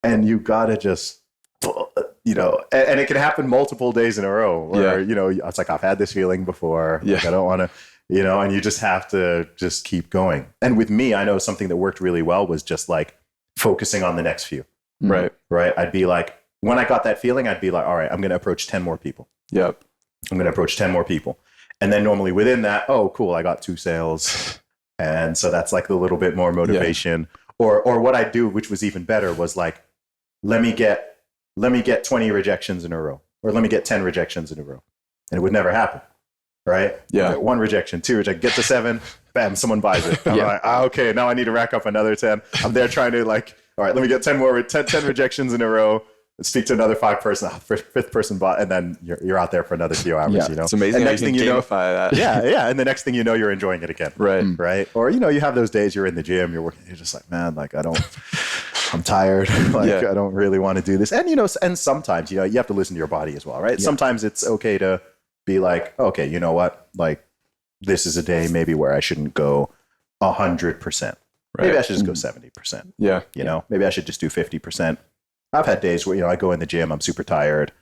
and you gotta just, and it can happen multiple days in a row where, it's like, I've had this feeling before. Yeah. Like, I don't want to, and you just have to just keep going. And with me, I know something that worked really well was just like focusing on the next few. Right. Right. I'd be like, when I got that feeling, I'd be like, all right, I'm going to approach 10 more people. Yep. I'm going to approach 10 more people. And then normally within that, oh, cool, I got 2 sales. And so that's like a little bit more motivation. Yeah. Or what I do, which was even better, was like, let me get 20 rejections in a row, or let me get 10 rejections in a row. And it would never happen. Right? Yeah. 1 rejection, 2 rejection, get to 7, bam, someone buys it. I'm like, okay, now I need to rack up another 10. I'm there trying to all right, let me get 10 rejections in a row. Speak to another 5 person, 5th person bought, and then you're out there for another few hours. Yeah, it's amazing. And next thing you gamify that. Yeah, and the next thing you know, you're enjoying it again. Right. Or you have those days you're in the gym, you're working, you're just like, man, like I'm tired. I don't really want to do this. And and sometimes you have to listen to your body as well, right? Yeah. Sometimes it's okay to be like, okay, you know what, like this is a day maybe where I shouldn't go 100%. Right. Maybe I should just go 70%. Yeah. Maybe I should just do 50%. I've had days where, I go in the gym, I'm super tired,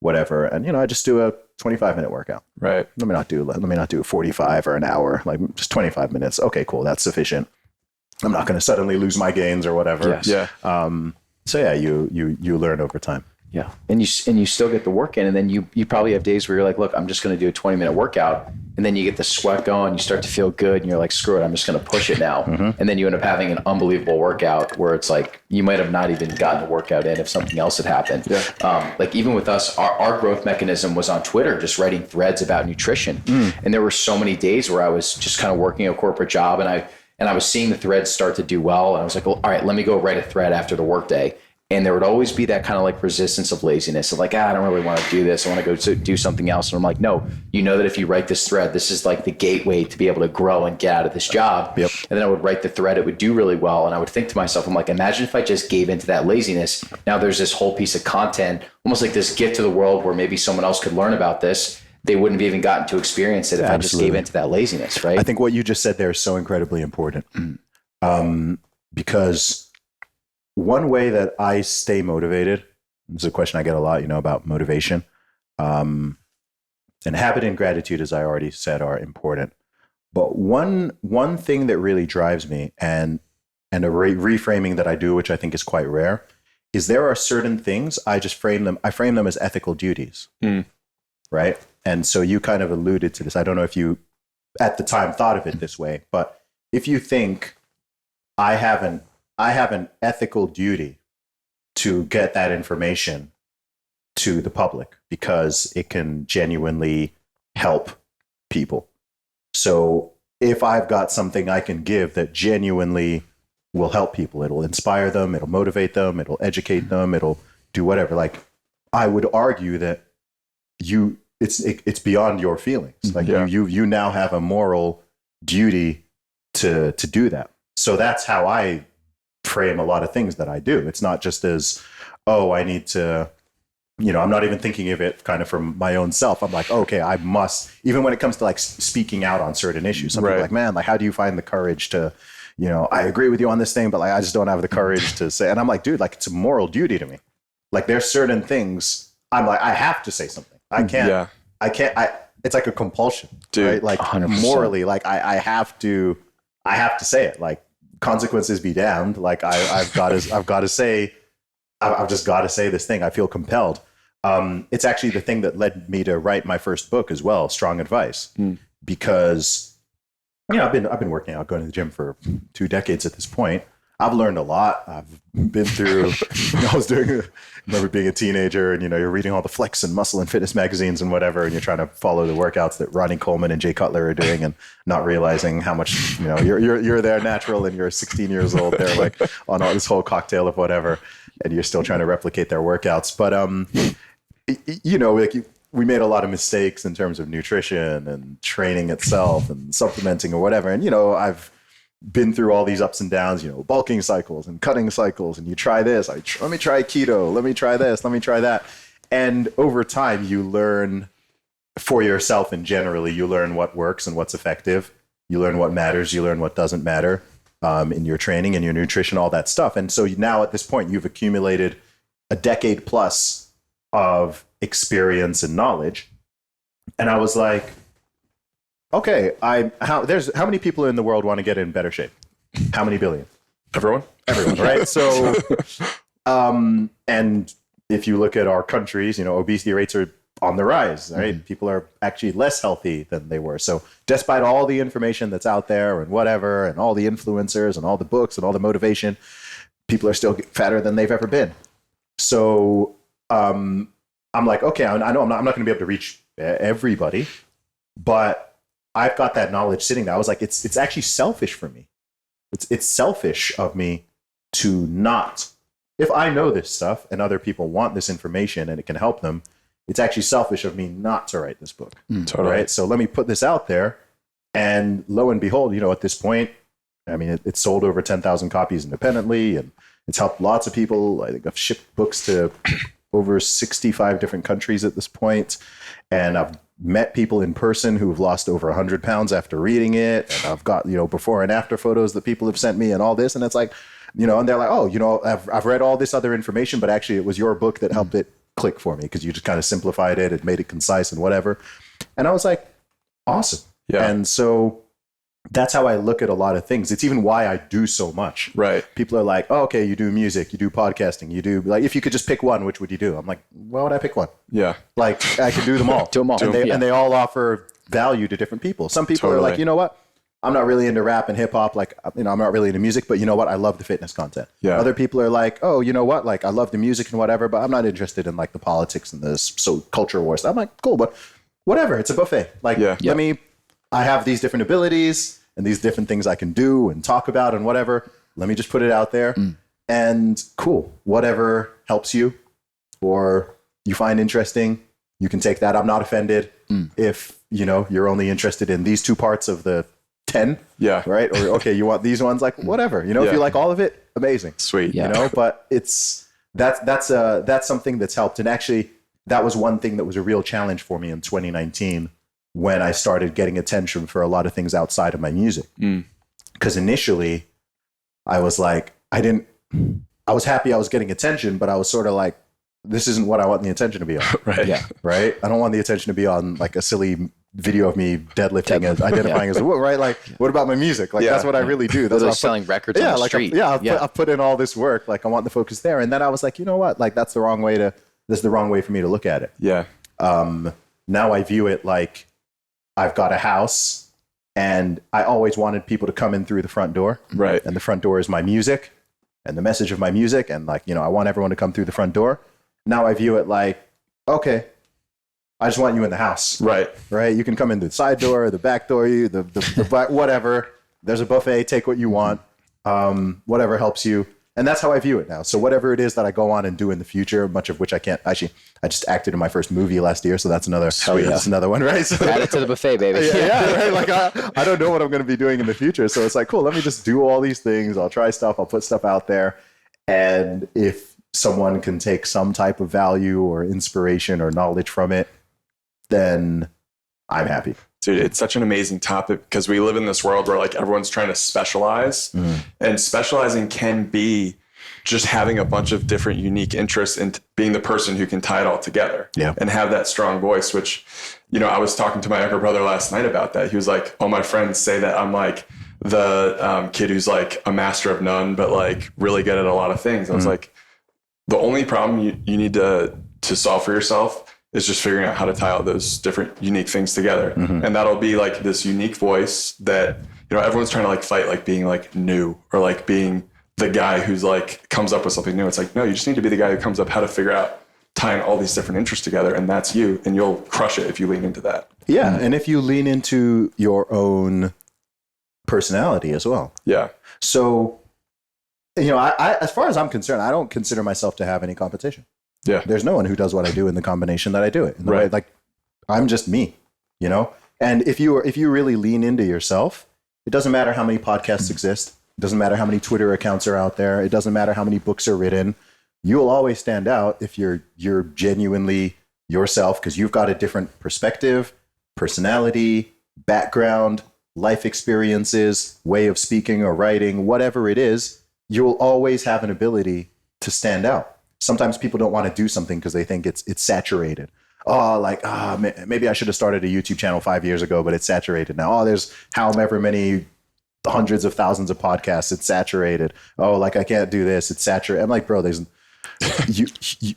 whatever. And, I just do a 25-minute workout. Right. Let me not do 45 or an hour, like just 25 minutes. Okay, cool. That's sufficient. I'm not going to suddenly lose my gains or whatever. Yes. Yeah. So yeah, you learn over time. Yeah. And you still get the work in, and then you probably have days where you're like, look, I'm just going to do a 20-minute workout. And then you get the sweat going, you start to feel good, and you're like, screw it, I'm just going to push it now. Mm-hmm. And then you end up having an unbelievable workout where it's like, you might have not even gotten the workout in if something else had happened. Yeah. Like even with us, our growth mechanism was on Twitter, just writing threads about nutrition. And there were so many days where I was just kind of working a corporate job, and I was seeing the threads start to do well. And I was like, well, all right, let me go write a thread after the workday. And there would always be that kind of like resistance of laziness of like, I don't really want to do this. I want to go do something else. And I'm like, no, that if you write this thread, this is like the gateway to be able to grow and get out of this job. Yep. And then I would write the thread. It would do really well. And I would think to myself, I'm like, imagine if I just gave into that laziness. Now there's this whole piece of content, almost like this gift to the world where maybe someone else could learn about this. They wouldn't have even gotten to experience it if I just gave into that laziness, right? I think what you just said there is so incredibly important. Because one way that I stay motivated, this is a question I get a lot, about motivation. And habit and gratitude, as I already said, are important. But one thing that really drives me, and a reframing that I do, which I think is quite rare, is there are certain things I frame them as ethical duties. Right? And so you kind of alluded to this. I don't know if you at the time thought of it this way, but if you think I have an ethical duty to get that information to the public because it can genuinely help people. So if I've got something I can give that genuinely will help people, it'll inspire them, it'll motivate them, it'll educate them, it'll do whatever. Like I would argue that it's beyond your feelings. Like you now have a moral duty to do that. So that's how I frame a lot of things that I do. It's not just as, I need to, I'm not even thinking of it kind of from my own self. I'm like, okay, I must, even when it comes to like speaking out on certain issues, some people are like, man, like, how do you find the courage to, I agree with you on this thing, but like, I just don't have the courage to say, and I'm like, dude, like it's a moral duty to me. Like there's certain things I'm like, I have to say something. It's like a compulsion, dude, right? Like 100%. Morally, like I have to say it. Like consequences be damned. Like I've just got to say this thing. I feel compelled. It's actually the thing that led me to write my first book as well, Strong Advice, because I've been working out, going to the gym for 2 decades at this point. I've learned a lot. I've been through, remember being a teenager and, you're reading all the Flex and Muscle and Fitness magazines and whatever, and you're trying to follow the workouts that Ronnie Coleman and Jay Cutler are doing and not realizing how much, you're there natural and you're 16 years old. They're like on all this whole cocktail of whatever, and you're still trying to replicate their workouts. But, we made a lot of mistakes in terms of nutrition and training itself and supplementing or whatever. And, I've been through all these ups and downs, bulking cycles and cutting cycles. And you try this, let me try keto, let me try this, let me try that. And over time, you learn for yourself, and generally, you learn what works and what's effective. You learn what matters, you learn what doesn't matter in your training and your nutrition, all that stuff. And so now at this point, you've accumulated a decade plus of experience and knowledge. And I was like, okay, how many people in the world want to get in better shape? How many billion? Everyone, right? So, and if you look at our countries, obesity rates are on the rise, right? Mm-hmm. People are actually less healthy than they were. So despite all the information that's out there and whatever, and all the influencers and all the books and all the motivation, people are still fatter than they've ever been. So I'm like, okay, I know I'm not going to be able to reach everybody, but I've got that knowledge sitting there. I was like, it's actually selfish for me. It's selfish of me to not, if I know this stuff and other people want this information and it can help them, it's actually selfish of me not to write this book. Totally. Right? So let me put this out there. And lo and behold, at this point, I mean, it's sold over 10,000 copies independently, and it's helped lots of people. I think I've shipped books to over 65 different countries at this point. And I've met people in person who've lost over 100 pounds after reading it. And I've got, before and after photos that people have sent me and all this. And it's like, and they're like, oh, I've read all this other information, but actually it was your book that helped it click for me, because you just kind of simplified it and made it concise and whatever. And I was like, awesome. Yeah. And so that's how I look at a lot of things. It's even why I do so much. Right. People are like, oh, okay, you do music, you do podcasting, you do, like, if you could just pick one, which would you do? I'm like, why would I pick one? Yeah. Like, I can do them all. Do them all. And they all offer value to different people. Some people are like, you know what? I'm not really into rap and hip hop. Like, I'm not really into music, but you know what? I love the fitness content. Yeah. Other people are like, oh, you know what? Like, I love the music and whatever, but I'm not interested in like the politics and the culture wars. I'm like, cool, but whatever. It's a buffet. Like, I have these different abilities and these different things I can do and talk about and whatever. Let me just put it out there. And cool, whatever helps you or you find interesting, you can take that. I'm not offended if, you're only interested in these two parts of the 10. Yeah. Right. Or, okay, you want these ones, like whatever, if you like all of it, amazing. Sweet. But that's something that's helped. And actually that was one thing that was a real challenge for me in 2019 when I started getting attention for a lot of things outside of my music. Because initially I was like, I was happy I was getting attention, but I was sort of like, this isn't what I want the attention to be on. Right. Yeah. Right. I don't want the attention to be on like a silly video of me deadlifting as identifying as a woman, right? Like, what about my music? Like, that's what I really do. That's what selling records on the street. I've put in all this work. Like, I want the focus there. And then I was like, you know what? Like, that's the wrong way for me to look at it. Yeah. Now I view it like I've got a house and I always wanted people to come in through the front door. Right. And the front door is my music and the message of my music. And like, I want everyone to come through the front door. Now I view it like, okay, I just want you in the house. Right. Right. You can come in the side door, the back door, the whatever. There's a buffet. Take what you want. Whatever helps you. And that's how I view it now. So whatever it is that I go on and do in the future, much of which I can't actually, I just acted in my first movie last year. So that's another, that's another one, right? So, add it to the buffet, baby. Right. Like I don't know what I'm going to be doing in the future. So it's like, cool, let me just do all these things. I'll try stuff. I'll put stuff out there. And if someone can take some type of value or inspiration or knowledge from it, then I'm happy. Dude, it's such an amazing topic because we live in this world where like everyone's trying to specialize, and specializing can be just having a bunch of different unique interests and being the person who can tie it all together and have that strong voice, which, I was talking to my younger brother last night about that. He was like, all my friends say that I'm like the kid who's like a master of none, but like really good at a lot of things. I was like, the only problem you need to solve for yourself is just figuring out how to tie all those different unique things together. And that'll be like this unique voice that, everyone's trying to like fight, like being like new or like being the guy who's like comes up with something new. It's like, no, you just need to be the guy who comes up how to figure out tying all these different interests together. And that's you. And you'll crush it if you lean into that. Yeah. And if you lean into your own personality as well. Yeah. So, I as far as I'm concerned, I don't consider myself to have any competition. Yeah. There's no one who does what I do in the combination that I do it. In the way, like I'm just me, you know? And if you really lean into yourself, it doesn't matter how many podcasts exist. It doesn't matter how many Twitter accounts are out there. It doesn't matter how many books are written. You'll always stand out if you're genuinely yourself, because you've got a different perspective, personality, background, life experiences, way of speaking or writing, whatever it is. You'll always have an ability to stand out. Sometimes people don't want to do something because they think it's saturated. Maybe I should have started a YouTube channel 5 years ago, but it's saturated now. Oh, there's however many hundreds of thousands of podcasts. It's saturated. Oh, like I can't do this. It's saturated. I'm like, bro, there's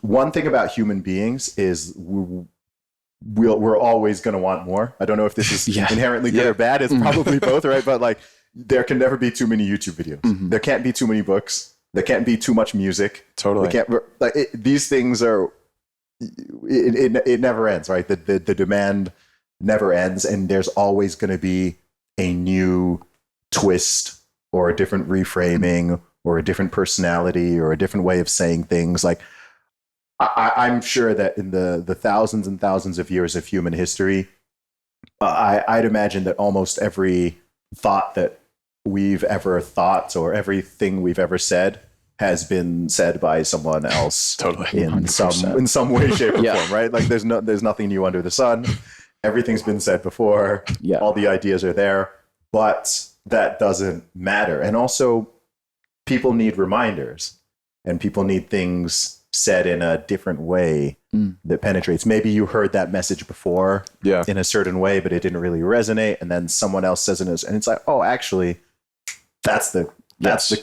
one thing about human beings is we're always going to want more. I don't know if this is inherently good or bad. It's probably both, right? But like, there can never be too many YouTube videos. Mm-hmm. There can't be too many books. There can't be too much music. Totally. These things are, it never ends, right? The demand never ends, and there's always going to be a new twist or a different reframing or a different personality or a different way of saying things. Like, I'm sure that in the thousands and thousands of years of human history, I'd imagine that almost every thought that we've ever thought or everything we've ever said has been said by someone else. Totally. in some way, shape, or form, right? Like there's nothing new under the sun. Everything's been said before. Yeah. All the ideas are there, but that doesn't matter. And also, people need reminders, and people need things said in a different way that penetrates. Maybe you heard that message before in a certain way, but it didn't really resonate. And then someone else says it, and it's like, oh, actually, that's the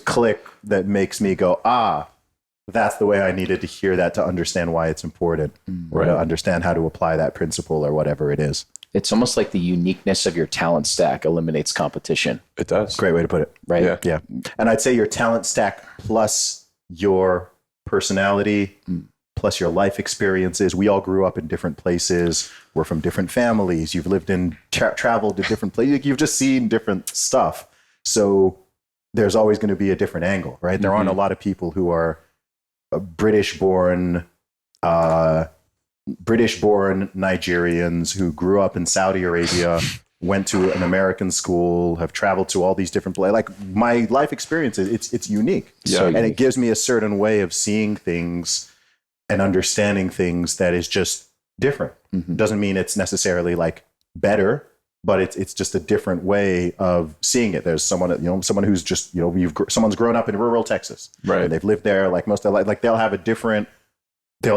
click that makes me go, that's the way I needed to hear that to understand why it's important, or to understand how to apply that principle or whatever it is. It's almost like the uniqueness of your talent stack eliminates competition. It does. Great way to put it. Right? Yeah. And I'd say your talent stack plus your personality, plus your life experiences. We all grew up in different places. We're from different families. You've lived in, traveled to different places. You've just seen different stuff. So there's always going to be a different angle, right? There aren't a lot of people who are British-born Nigerians who grew up in Saudi Arabia, went to an American school, have traveled to all these different places. Like, my life experience, it's unique. Yeah. And it gives me a certain way of seeing things and understanding things that is just different. Doesn't mean it's necessarily like better, but it's just a different way of seeing it. There's someone who's just, someone's grown up in rural Texas, right? And they've lived there like most of their life. Like, they'll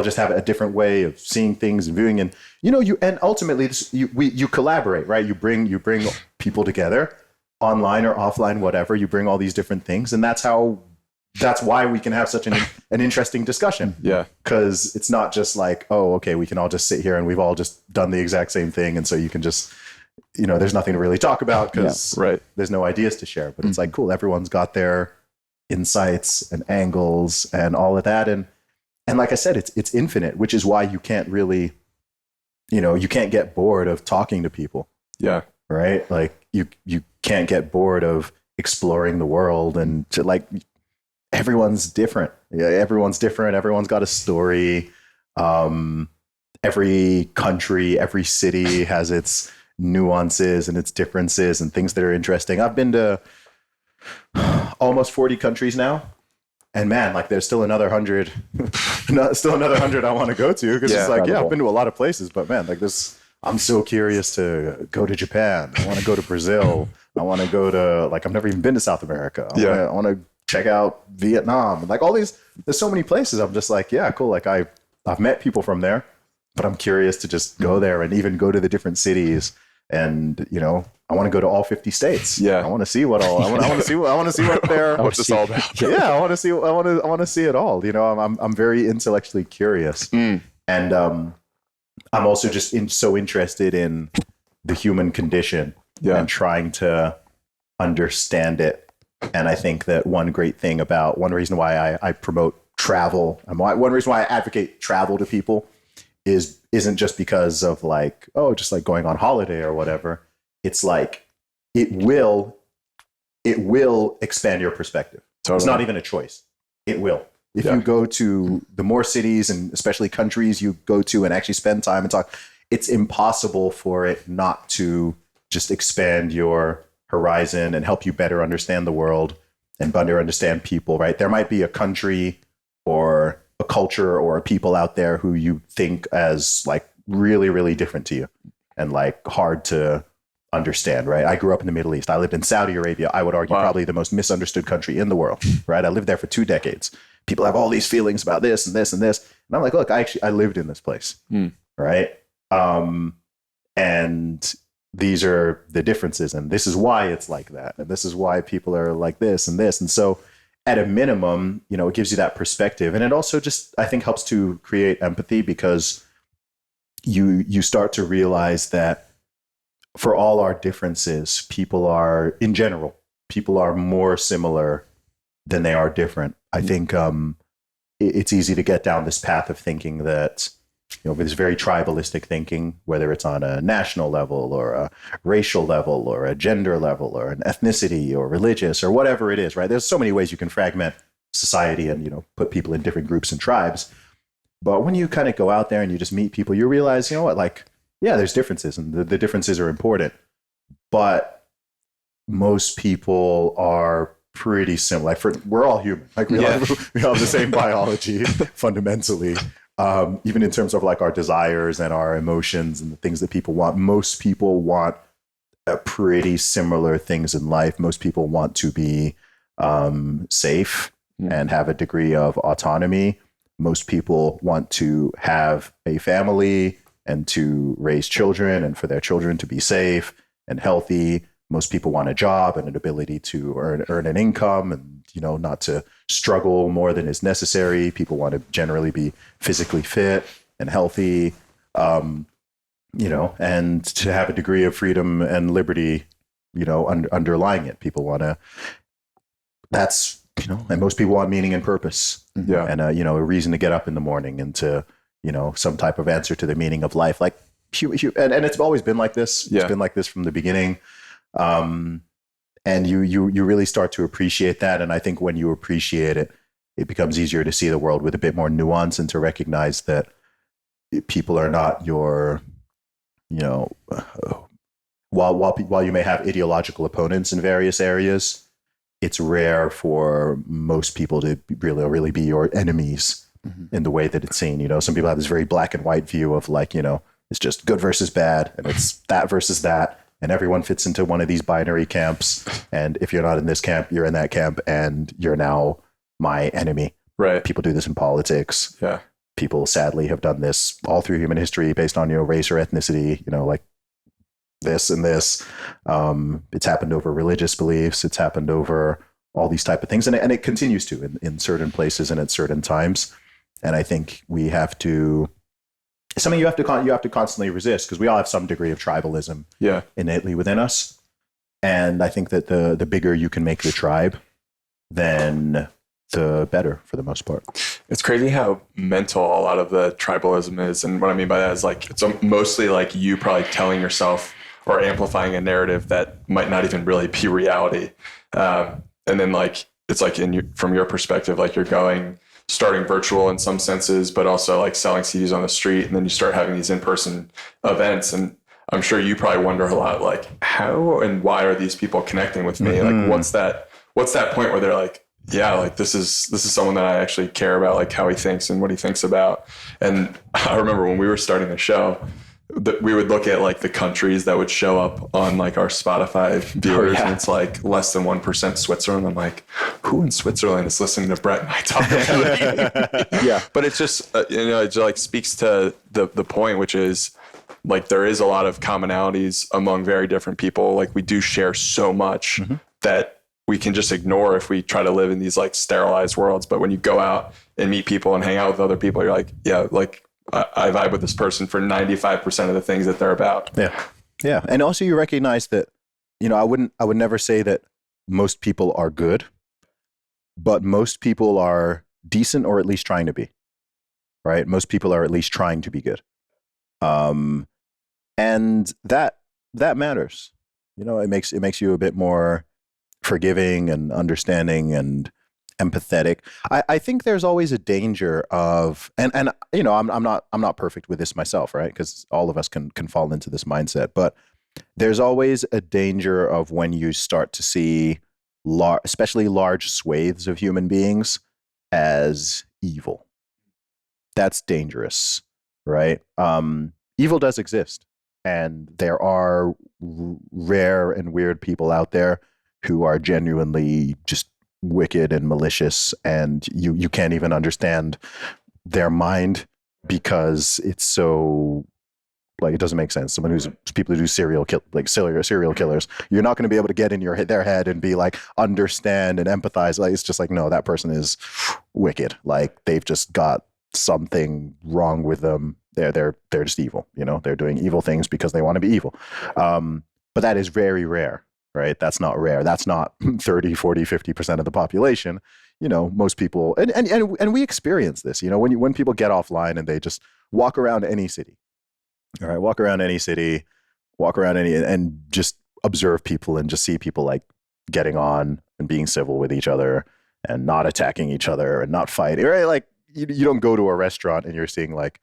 just have a different way of seeing things and viewing. And, and ultimately you collaborate, right? You bring people together, online or offline, whatever. You bring all these different things. And that's why we can have such an interesting discussion. Yeah. Because it's not just like, oh, okay, we can all just sit here and we've all just done the exact same thing. And so you can just, there's nothing to really talk about because there's no ideas to share. But it's like, cool, everyone's got their insights and angles and all of that. And like I said, it's infinite, which is why you can't really, you can't get bored of talking to people. Yeah. Right? Like, you can't get bored of exploring the world, and to, like, everyone's different. Yeah, everyone's different. Everyone's got a story. Every country, every city has its nuances and its differences and things that are interesting. I've been to almost 40 countries now. And man, like, there's still another 100, I want to go to, because it's like, I've been to a lot of places, but man, like this, I'm so curious to go to Japan. I want to go to Brazil. I want to go to, like, I've never even been to South America. I want to check out Vietnam. Like, all these, there's so many places. I'm just like, yeah, cool. Like, I've met people from there, but I'm curious to just go there and even go to the different cities. And, I want to go to all 50 states. Yeah. I want to see what all, I want to see what they're, what's this all about? Yeah. I want to see it all. I'm very intellectually curious. And, I'm also just so interested in the human condition and trying to understand it. And I think that one reason why I promote travel, and one reason why I advocate travel to people isn't just because of like, oh, just like going on holiday or whatever. It's like, it will expand your perspective. Totally. It's not even a choice. It will. If you go to the more cities and especially countries you go to and actually spend time and talk, it's impossible for it not to just expand your horizon and help you better understand the world and better understand people, right? There might be a country or a culture or a people out there who you think as like really, really different to you and like hard to understand, right? I grew up in the Middle East. I lived in Saudi Arabia. I would argue probably the most misunderstood country in the world, right? I lived there for 2 decades. People have all these feelings about this and this and this. And I'm like, look, I lived in this place, right? And these are the differences. And this is why it's like that. And this is why people are like this and this. And so at a minimum, you know, it gives you that perspective. And it also just, I think, helps to create empathy because you start to realize that for all our differences, people are, in general, people are more similar than they are different. I think it's easy to get down this path of thinking that, you know, this very tribalistic thinking, whether it's on a national level or a racial level or a gender level or an ethnicity or religious or whatever it is, right? There's so many ways you can fragment society and, you know, put people in different groups and tribes. But when you kind of go out there and you just meet people, you realize, you know what, like, yeah, there's differences and the differences are important. But most people are pretty similar. Like we're all human. Like we all have the same biology fundamentally. Even in terms of like our desires and our emotions and the things that people want, most people want pretty similar things in life. Most people want to be safe and have a degree of autonomy. Most people want to have a family and to raise children and for their children to be safe and healthy. Most people want a job and an ability to earn an income and, you know, not to struggle more than is necessary. People want to generally be physically fit and healthy, you know, and to have a degree of freedom and liberty, you know, underlying it. People want to, that's, you know, and most people want meaning and purpose. Yeah. And, you know, a reason to get up in the morning and to, you know, some type of answer to the meaning of life. Like, and it's always been like this. It's been like this from the beginning. And you really start to appreciate that. And I think when you appreciate it, it becomes easier to see the world with a bit more nuance and to recognize that people are not your, you know, while you may have ideological opponents in various areas, it's rare for most people to really be your enemies in the way that it's seen. You know, some people have this very black and white view of like, you know, it's just good versus bad and it's that versus that. And everyone fits into one of these binary camps. And if you're not in this camp, you're in that camp and you're now my enemy. Right. People do this in politics. Yeah. People sadly have done this all through human history based on, you know, race or ethnicity, you know, like this and this. It's happened over religious beliefs. It's happened over all these type of things. And it continues to in certain places and at certain times. And I think we have to, something you have to constantly resist because we all have some degree of tribalism innately within us. And I think that the bigger you can make the tribe, then the better for the most part. It's crazy how mental a lot of the tribalism is. And what I mean by that is like, it's mostly like you probably telling yourself or amplifying a narrative that might not even really be reality. And then like, it's like from your perspective, like you're starting virtual in some senses, but also like selling CDs on the street. And then you start having these in-person events. And I'm sure you probably wonder a lot, like how and why are these people connecting with me? Like, what's that point where they're like, yeah, like this is someone that I actually care about, like how he thinks and what he thinks about. And I remember when we were starting the show, that we would look at like the countries that would show up on like our Spotify viewers, and it's like less than 1% Switzerland. I'm like, who in Switzerland is listening to Brett and I talk about Yeah, but it's just you know, it like speaks to the point, which is like there is a lot of commonalities among very different people. Like we do share so much that we can just ignore if we try to live in these like sterilized worlds. But when you go out and meet people and hang out with other people, you're like, yeah, like I vibe with this person for 95% of the things that they're about. Yeah. Yeah. And also you recognize that, you know, I would never say that most people are good, but most people are decent or at least trying to be, right? Most people are at least trying to be good. And that matters. You know, it makes you a bit more forgiving and understanding and empathetic. I think there's always a danger of, and you know, I'm not perfect with this myself, right? Because all of us can fall into this mindset, but there's always a danger of when you start to see especially large swathes of human beings as evil. That's dangerous, right? Evil does exist, and there are rare and weird people out there who are genuinely just wicked and malicious, and you can't even understand their mind because it's so, like, it doesn't make sense. Someone who's people who do serial killers, you're not going to be able to get in their head and be like, understand and empathize. Like, it's just like, no, that person is wicked. Like, they've just got something wrong with them. They're just evil. You know, they're doing evil things because they want to be evil. But that is very rare, right? That's not rare. That's not 30, 40, 50% of the population. You know, most people, and we experience this, you know, when people get offline and they just walk around any city. All right, walk around any city, and just observe people and just see people like getting on and being civil with each other and not attacking each other and not fighting, right? Like, you don't go to a restaurant and you're seeing like,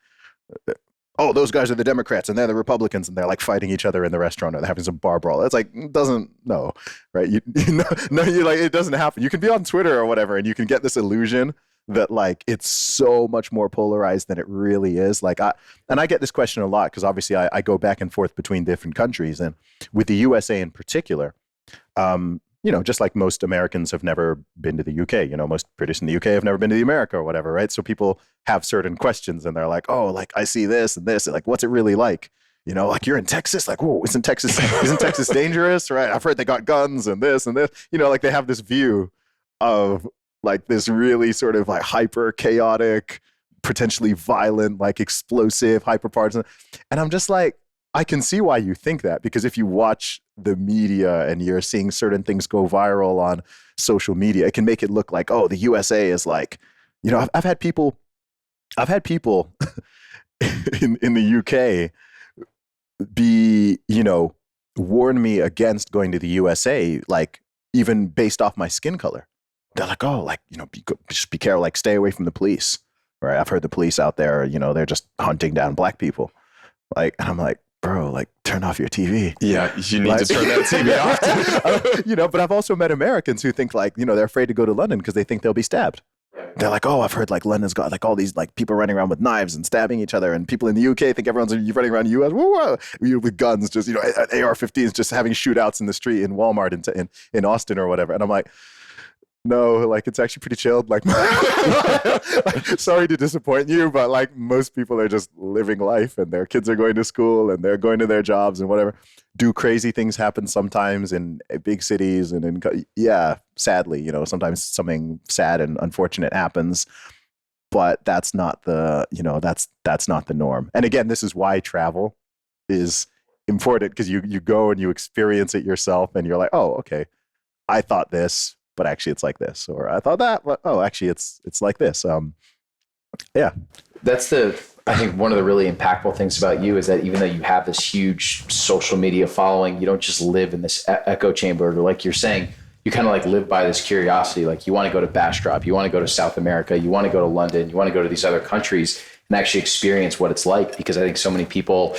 oh, those guys are the Democrats and they're the Republicans and they're like fighting each other in the restaurant or they're having some bar brawl. That's like, right? You like, it doesn't happen. You can be on Twitter or whatever and you can get this illusion that like it's so much more polarized than it really is. Like, I get this question a lot because obviously I go back and forth between different countries, and with the USA in particular, you know, just like most Americans have never been to the UK, you know, most British in the UK have never been to the America or whatever, right? So people have certain questions and they're like, oh, like I see this and this, and like, what's it really like? You know, like, you're in Texas, like, whoa, isn't Texas dangerous, right? I've heard they got guns and this, you know, like they have this view of like this really sort of like hyper chaotic, potentially violent, like explosive, hyper partisan. And I'm just like, I can see why you think that, because if you watch the media and you're seeing certain things go viral on social media, it can make it look like, oh, the USA is like, you know, I've had people in the UK be, you know, warn me against going to the USA, like even based off my skin color. They're like, oh, like, you know, just be careful, like stay away from the police, right? I've heard the police out there, you know, they're just hunting down black people. Like, and I'm like, bro, like, turn off your TV. Yeah, you need to turn that TV off. You know, but I've also met Americans who think like, you know, they're afraid to go to London because they think they'll be stabbed. They're like, oh, I've heard like London's got like all these like people running around with knives and stabbing each other, and people in the UK think everyone's running around the US with guns, just, you know, AR-15s, just having shootouts in the street in Walmart in Austin or whatever. And I'm like, no, like, it's actually pretty chilled. Like, like, sorry to disappoint you, but like most people are just living life and their kids are going to school and they're going to their jobs and whatever. Do crazy things happen sometimes in big cities and yeah, sadly, you know, sometimes something sad and unfortunate happens, but that's not the, you know, that's not the norm. And again, this is why travel is important, because you go and you experience it yourself and you're like, oh, okay, I thought this, but actually it's like this, or I thought that, but oh, actually it's like this. Yeah. That's I think one of the really impactful things about you is that even though you have this huge social media following, you don't just live in this echo chamber, or like you're saying, you kind of like live by this curiosity. Like, you want to go to Bastrop, you want to go to South America, you want to go to London, you want to go to these other countries and actually experience what it's like. Because I think so many people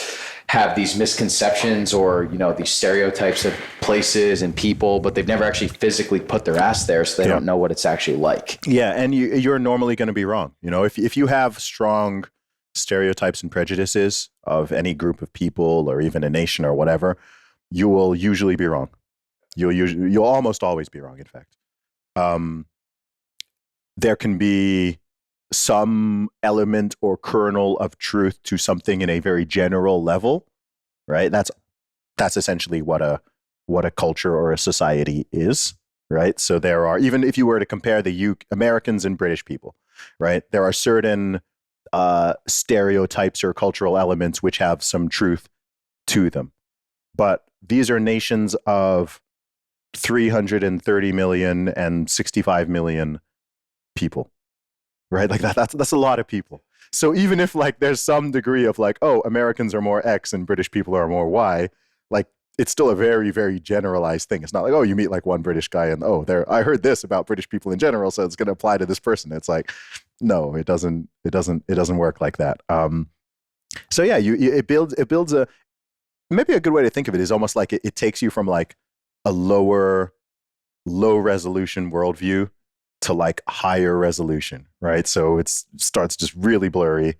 have these misconceptions or, you know, these stereotypes of places and people, but they've never actually physically put their ass there, so they don't know what it's actually like. Yeah, and you're normally going to be wrong. You know, if you have strong stereotypes and prejudices of any group of people or even a nation or whatever, you will usually be wrong. You'll almost always be wrong, in fact. There can be some element or kernel of truth to something in a very general level, right? That's essentially what a culture or a society is, right? So there are, even if you were to compare the Americans and British people, right? There are certain stereotypes or cultural elements which have some truth to them. But these are nations of 330 million and 65 million people, right? Like that's a lot of people. So even if like there's some degree of like, oh, Americans are more X and British people are more Y, like it's still a very, very generalized thing. It's not like, oh, you meet like one British guy and I heard this about British people in general, so it's going to apply to this person. It's like, no, it doesn't work like that. So yeah, it builds a, maybe a good way to think of it is almost like it takes you from like a low resolution worldview to like higher resolution, right? So it starts just really blurry.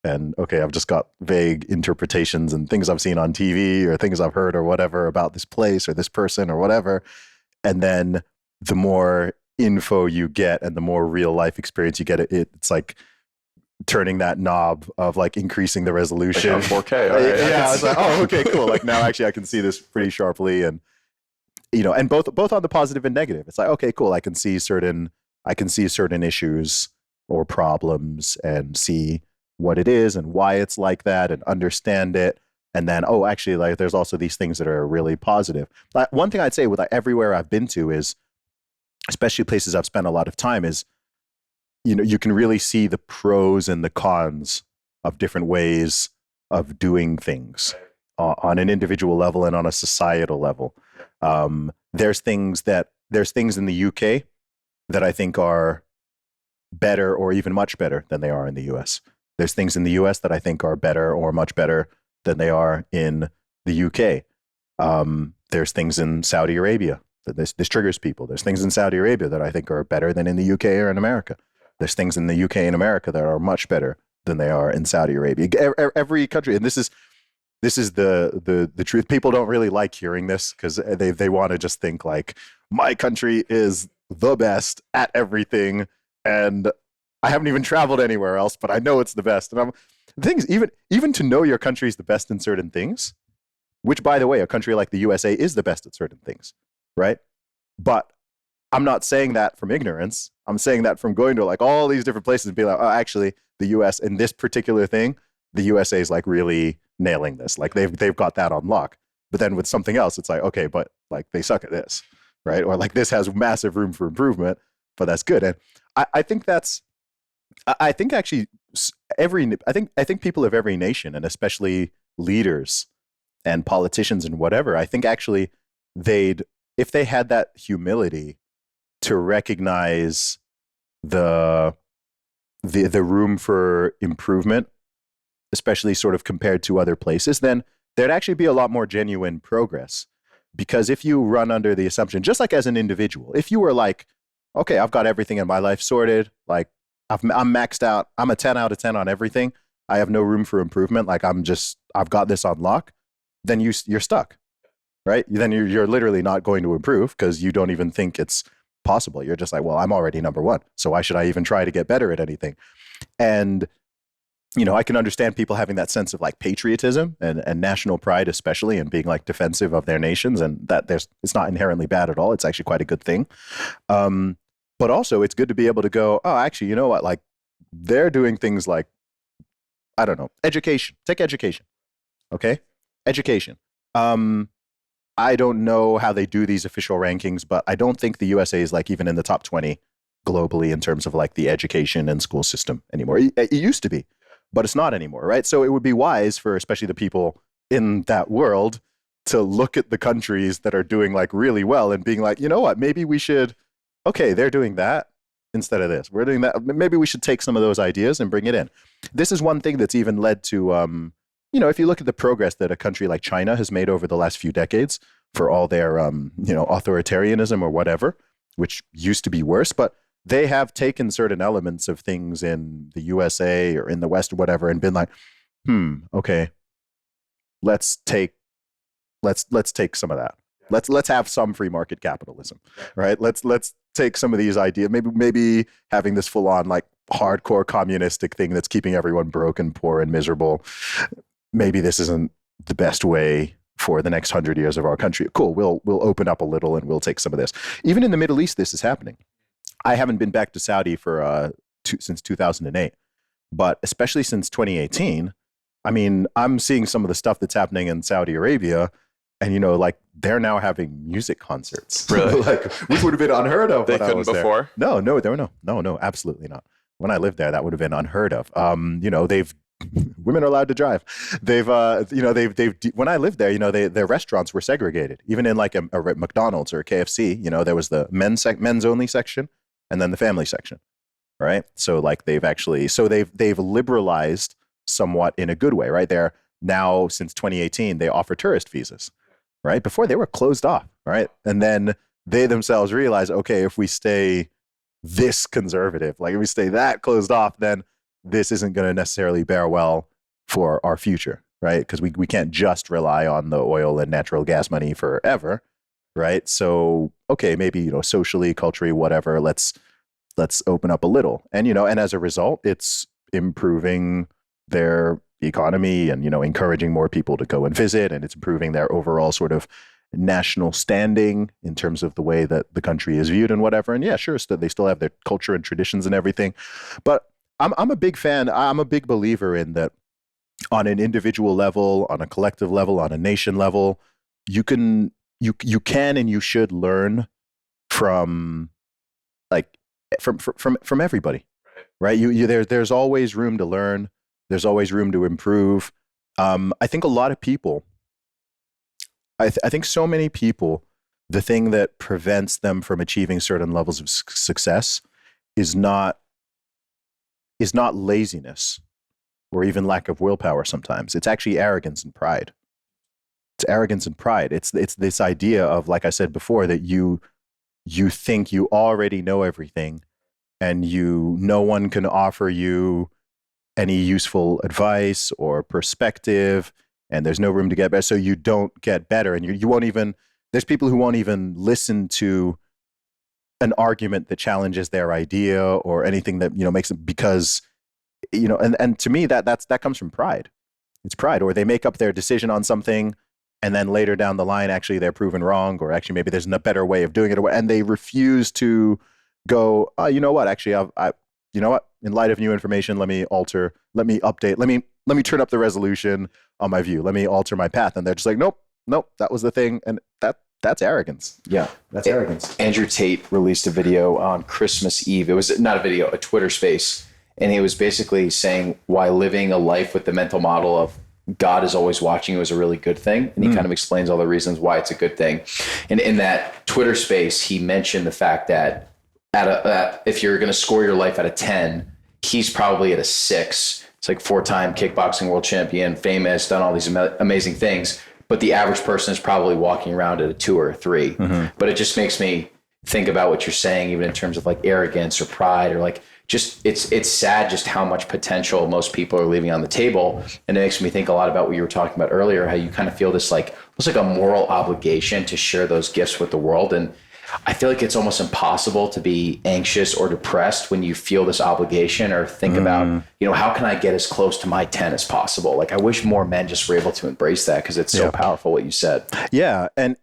And okay, I've just got vague interpretations and things I've seen on TV or things I've heard or whatever about this place or this person or whatever. And then the more info you get and the more real life experience you get, it's like turning that knob of like increasing the resolution. Like 4K. All right. Yeah, I was like, oh, okay, cool. Like now actually I can see this pretty sharply, and and both on the positive and negative. It's like, okay, cool. I can see certain issues or problems and see what it is and why it's like that and understand it. And then, oh, actually, like there's also these things that are really positive. Like, one thing I'd say with like everywhere I've been to is, especially places I've spent a lot of time, is, you can really see the pros and the cons of different ways of doing things on an individual level and on a societal level. There's things in the UK that I think are better or even much better than they are in the US. There's things in the US that I think are better or much better than they are in the UK. There's things in Saudi Arabia that this triggers people. There's things in Saudi Arabia that I think are better than in the UK or in America. There's things in the UK and America that are much better than they are in Saudi Arabia. Every country, and this is the truth. People don't really like hearing this because they want to just think like, my country is the best at everything, and I haven't even traveled anywhere else, but I know it's the best. And the thing is, even to know your country is the best in certain things, which, by the way, a country like the USA is the best at certain things, right? But I'm not saying that from ignorance. I'm saying that from going to like all these different places and being like, oh, actually, the US in this particular thing, the USA is like really nailing this. Like they've got that on lock. But then with something else, it's like, okay, but like they suck at this, right? Or like this has massive room for improvement, but that's good. And I think people of every nation, and especially leaders and politicians and whatever, I think actually if they had that humility to recognize the room for improvement, especially sort of compared to other places, then there'd actually be a lot more genuine progress. Because if you run under the assumption, just like as an individual, if you were like, okay, I've got everything in my life sorted, like I'm maxed out, I'm a 10 out of 10 on everything, I have no room for improvement, like I've got this on lock, then you're stuck, right? Then you're literally not going to improve because you don't even think it's possible. You're just like, well, I'm already number one, so why should I even try to get better at anything? And I can understand people having that sense of like patriotism and national pride, especially, and being like defensive of their nations, and that it's not inherently bad at all. It's actually quite a good thing. But also it's good to be able to go, oh, actually, you know what? Like they're doing things like, I don't know, education. Take education. Okay. Education. I don't know how they do these official rankings, but I don't think the USA is like even in the top 20 globally in terms of like the education and school system anymore. It used to be, but it's not anymore, right? So it would be wise for especially the people in that world to look at the countries that are doing like really well and being like, you know what, maybe we should, okay, they're doing that instead of this. We're doing that. Maybe we should take some of those ideas and bring it in. This is one thing that's even led to, if you look at the progress that a country like China has made over the last few decades for all their, authoritarianism or whatever, which used to be worse, but they have taken certain elements of things in the USA or in the West or whatever and been like, okay, let's take some of that. Let's have some free market capitalism, right? Let's take some of these ideas, maybe having this full on like hardcore communistic thing that's keeping everyone broke and poor and miserable. Maybe this isn't the best way for the next 100 years of our country. Cool. We'll open up a little and we'll take some of this. Even in the Middle East, this is happening. I haven't been back to Saudi for since 2008, but especially since 2018, I mean, I'm seeing some of the stuff that's happening in Saudi Arabia, and like they're now having music concerts, really, like which would have been unheard of. They couldn't before. No, there were no, absolutely not. When I lived there, that would have been unheard of. They've women are allowed to drive. They've when I lived there, their restaurants were segregated. Even in like a McDonald's or a KFC, there was the men's only section and then the family section, right? So like they've liberalized somewhat in a good way, right? They're now, since 2018, they offer tourist visas, right? Before they were closed off, right? And then they themselves realize, okay, if we stay this conservative, like if we stay that closed off, then this isn't going to necessarily bear well for our future, right? Because we can't just rely on the oil and natural gas money forever, right? So, okay, maybe, socially, culturally, whatever, let's open up a little. And, and as a result, it's improving their economy and, encouraging more people to go and visit, and it's improving their overall sort of national standing in terms of the way that the country is viewed and whatever. And yeah, sure, so they still have their culture and traditions and everything. But I'm a big fan. I'm a big believer in that on an individual level, on a collective level, on a nation level, you can and you should learn from everybody, right? There's always room to learn. There's always room to improve. I think a lot of people, I think so many people, the thing that prevents them from achieving certain levels of success is not laziness or even lack of willpower sometimes. It's actually arrogance and pride. It's arrogance and pride. It's this idea of, like I said before, that you think you already know everything and no one can offer you any useful advice or perspective, and there's no room to get better, so you don't get better. And you won't even, there's people who won't even listen to an argument that challenges their idea or anything that, makes them, because, and to me, that comes from pride. It's pride. Or they make up their decision on something, and then later down the line, actually they're proven wrong, or actually maybe there's a better way of doing it, and they refuse to go, oh, you know what, actually, in light of new information, let me alter, let me update, let me turn up the resolution on my view, let me alter my path. And they're just like, nope, that was the thing. And that's arrogance. Yeah. That's arrogance. Andrew Tate released a video on Christmas Eve. It was not a video, a Twitter space. And he was basically saying why living a life with the mental model of God is always watching you is a really good thing. And he kind of explains all the reasons why it's a good thing. And in that Twitter space, he mentioned the fact that if you're going to score your life at a 10, he's probably at a 6. It's like 4-time kickboxing world champion, famous, done all these amazing things. But the average person is probably walking around at a 2 or a 3. Mm-hmm. But it just makes me think about what you're saying, even in terms of like arrogance or pride, or like just it's sad just how much potential most people are leaving on the table. And it makes me think a lot about what you were talking about earlier, how you kind of feel this like almost like a moral obligation to share those gifts with the world. And I feel like it's almost impossible to be anxious or depressed when you feel this obligation or think about, how can I get as close to my 10 as possible? Like, I wish more men just were able to embrace that, because it's so powerful what you said. Yeah. And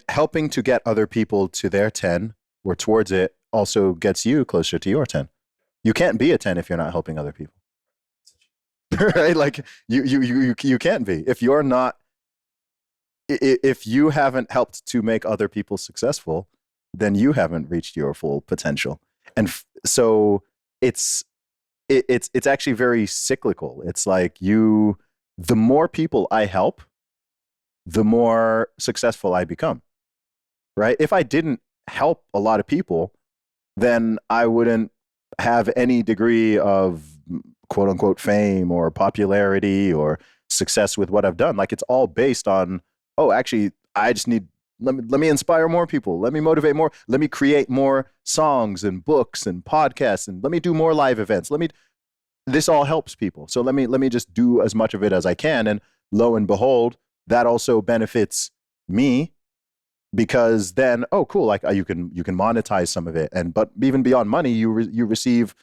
helping to get other people to their 10 or towards it also gets you closer to your 10. You can't be a 10 if you're not helping other people. Right? Like you can't be. If you're not, if you haven't helped to make other people successful, then you haven't reached your full potential. And so it's actually very cyclical. It's like the more people I help, the more successful I become, right? If I didn't help a lot of people, then I wouldn't have any degree of quote unquote fame or popularity or success with what I've done. Like, it's all based on, actually, I just need, let me inspire more people. Let me motivate more. Let me create more songs and books and podcasts, and let me do more live events. This all helps people. So let me just do as much of it as I can. And lo and behold, that also benefits me, because then, cool, like you can monetize some of it. But even beyond money, you receive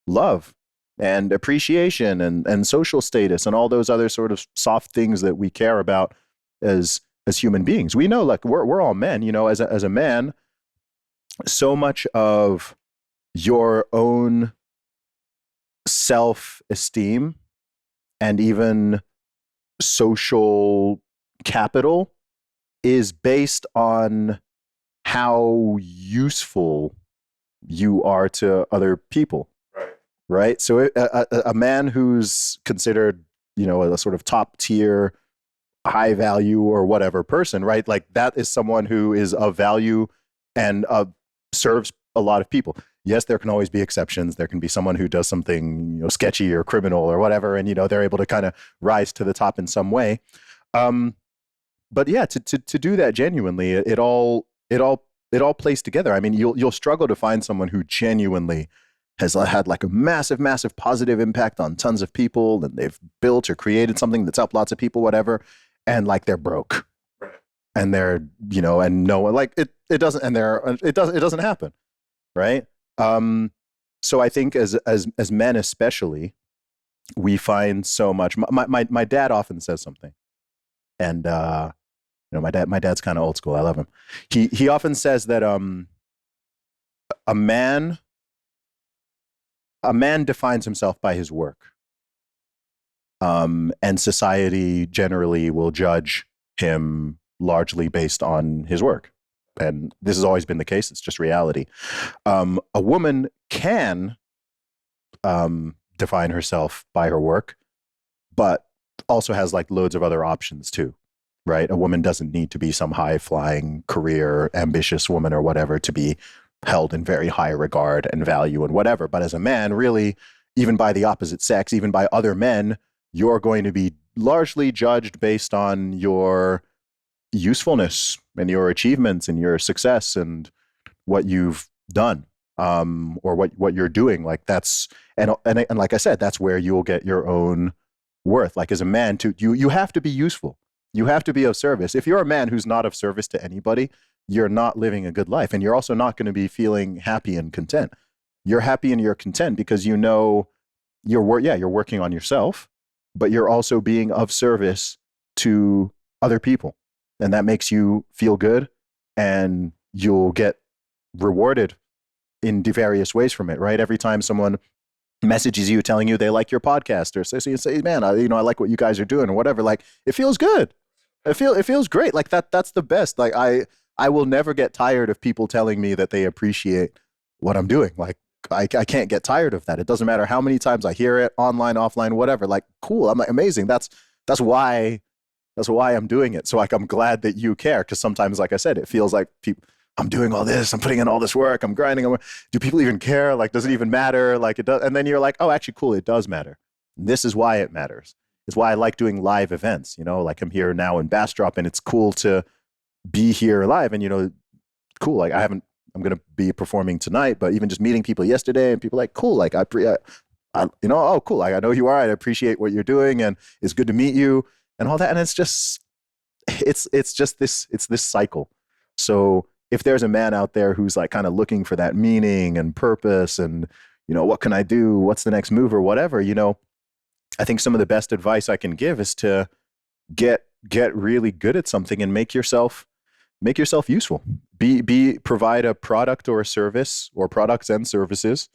love and appreciation and social status and all those other sort of soft things that we care about as human beings. We know, like, we're all men, as a man, so much of your own self-esteem and even social capital is based on how useful you are to other people. Right. right? So a man who's considered, a sort of top tier, high value or whatever person, right? Like that is someone who is of value and serves a lot of people. Yes, there can always be exceptions. There can be someone who does something, sketchy or criminal or whatever, and they're able to kind of rise to the top in some way. But yeah, to do that genuinely, it all plays together. I mean, you'll struggle to find someone who genuinely has had like a massive, massive positive impact on tons of people, and they've built or created something that's helped lots of people, whatever, and like they're broke, Right. and they're and no one like it doesn't, and it doesn't happen, right? So I think as men especially, we find so much. My dad often says something, and my dad's kind of old school. I love him. He often says that a man defines himself by his work, and society generally will judge him largely based on his work. And this has always been the case. It's just reality. A woman can define herself by her work, but also has like loads of other options too, right? A woman doesn't need to be some high flying career ambitious woman or whatever to be held in very high regard and value and whatever. But as a man, really, even by the opposite sex, even by other men, you're going to be largely judged based on your usefulness and your achievements and your success and what you've done, or what you're doing. Like that's, and like I said, that's where you'll get your own worth. Like as a man, you have to be useful. You have to be of service. If you're a man who's not of service to anybody, you're not living a good life, and you're also not going to be feeling happy and content. You're happy and you're content because you're working on yourself, but you're also being of service to other people, and that makes you feel good, and you'll get rewarded in various ways from it, right? Every time someone messages you telling you they like your podcast, or say, man, I like what you guys are doing or whatever, like it feels good. It feels great. Like that's the best. Like I will never get tired of people telling me that they appreciate what I'm doing. Like I can't get tired of that. It doesn't matter how many times I hear it, online, offline, whatever. Like cool. I'm like amazing. That's why I'm doing it. So like I'm glad that you care, because sometimes, like I said, it feels like I'm doing all this, I'm putting in all this work, I'm grinding. Do people even care? Like, does it even matter? Like it does. And then you're like, oh, actually, cool. It does matter. This is why it matters. It's why I like doing live events. Like I'm here now in Bastrop, and it's cool to be here live. And cool. Like I'm going to be performing tonight, but even just meeting people yesterday, and people like, cool. Like oh, cool. Like I know who you are. I appreciate what you're doing, and it's good to meet you and all that. And it's just this cycle. So if there's a man out there who's like kind of looking for that meaning and purpose, and what can I do? What's the next move or whatever? I think some of the best advice I can give is to get really good at something and make yourself useful. Provide a product or a service, or products and services,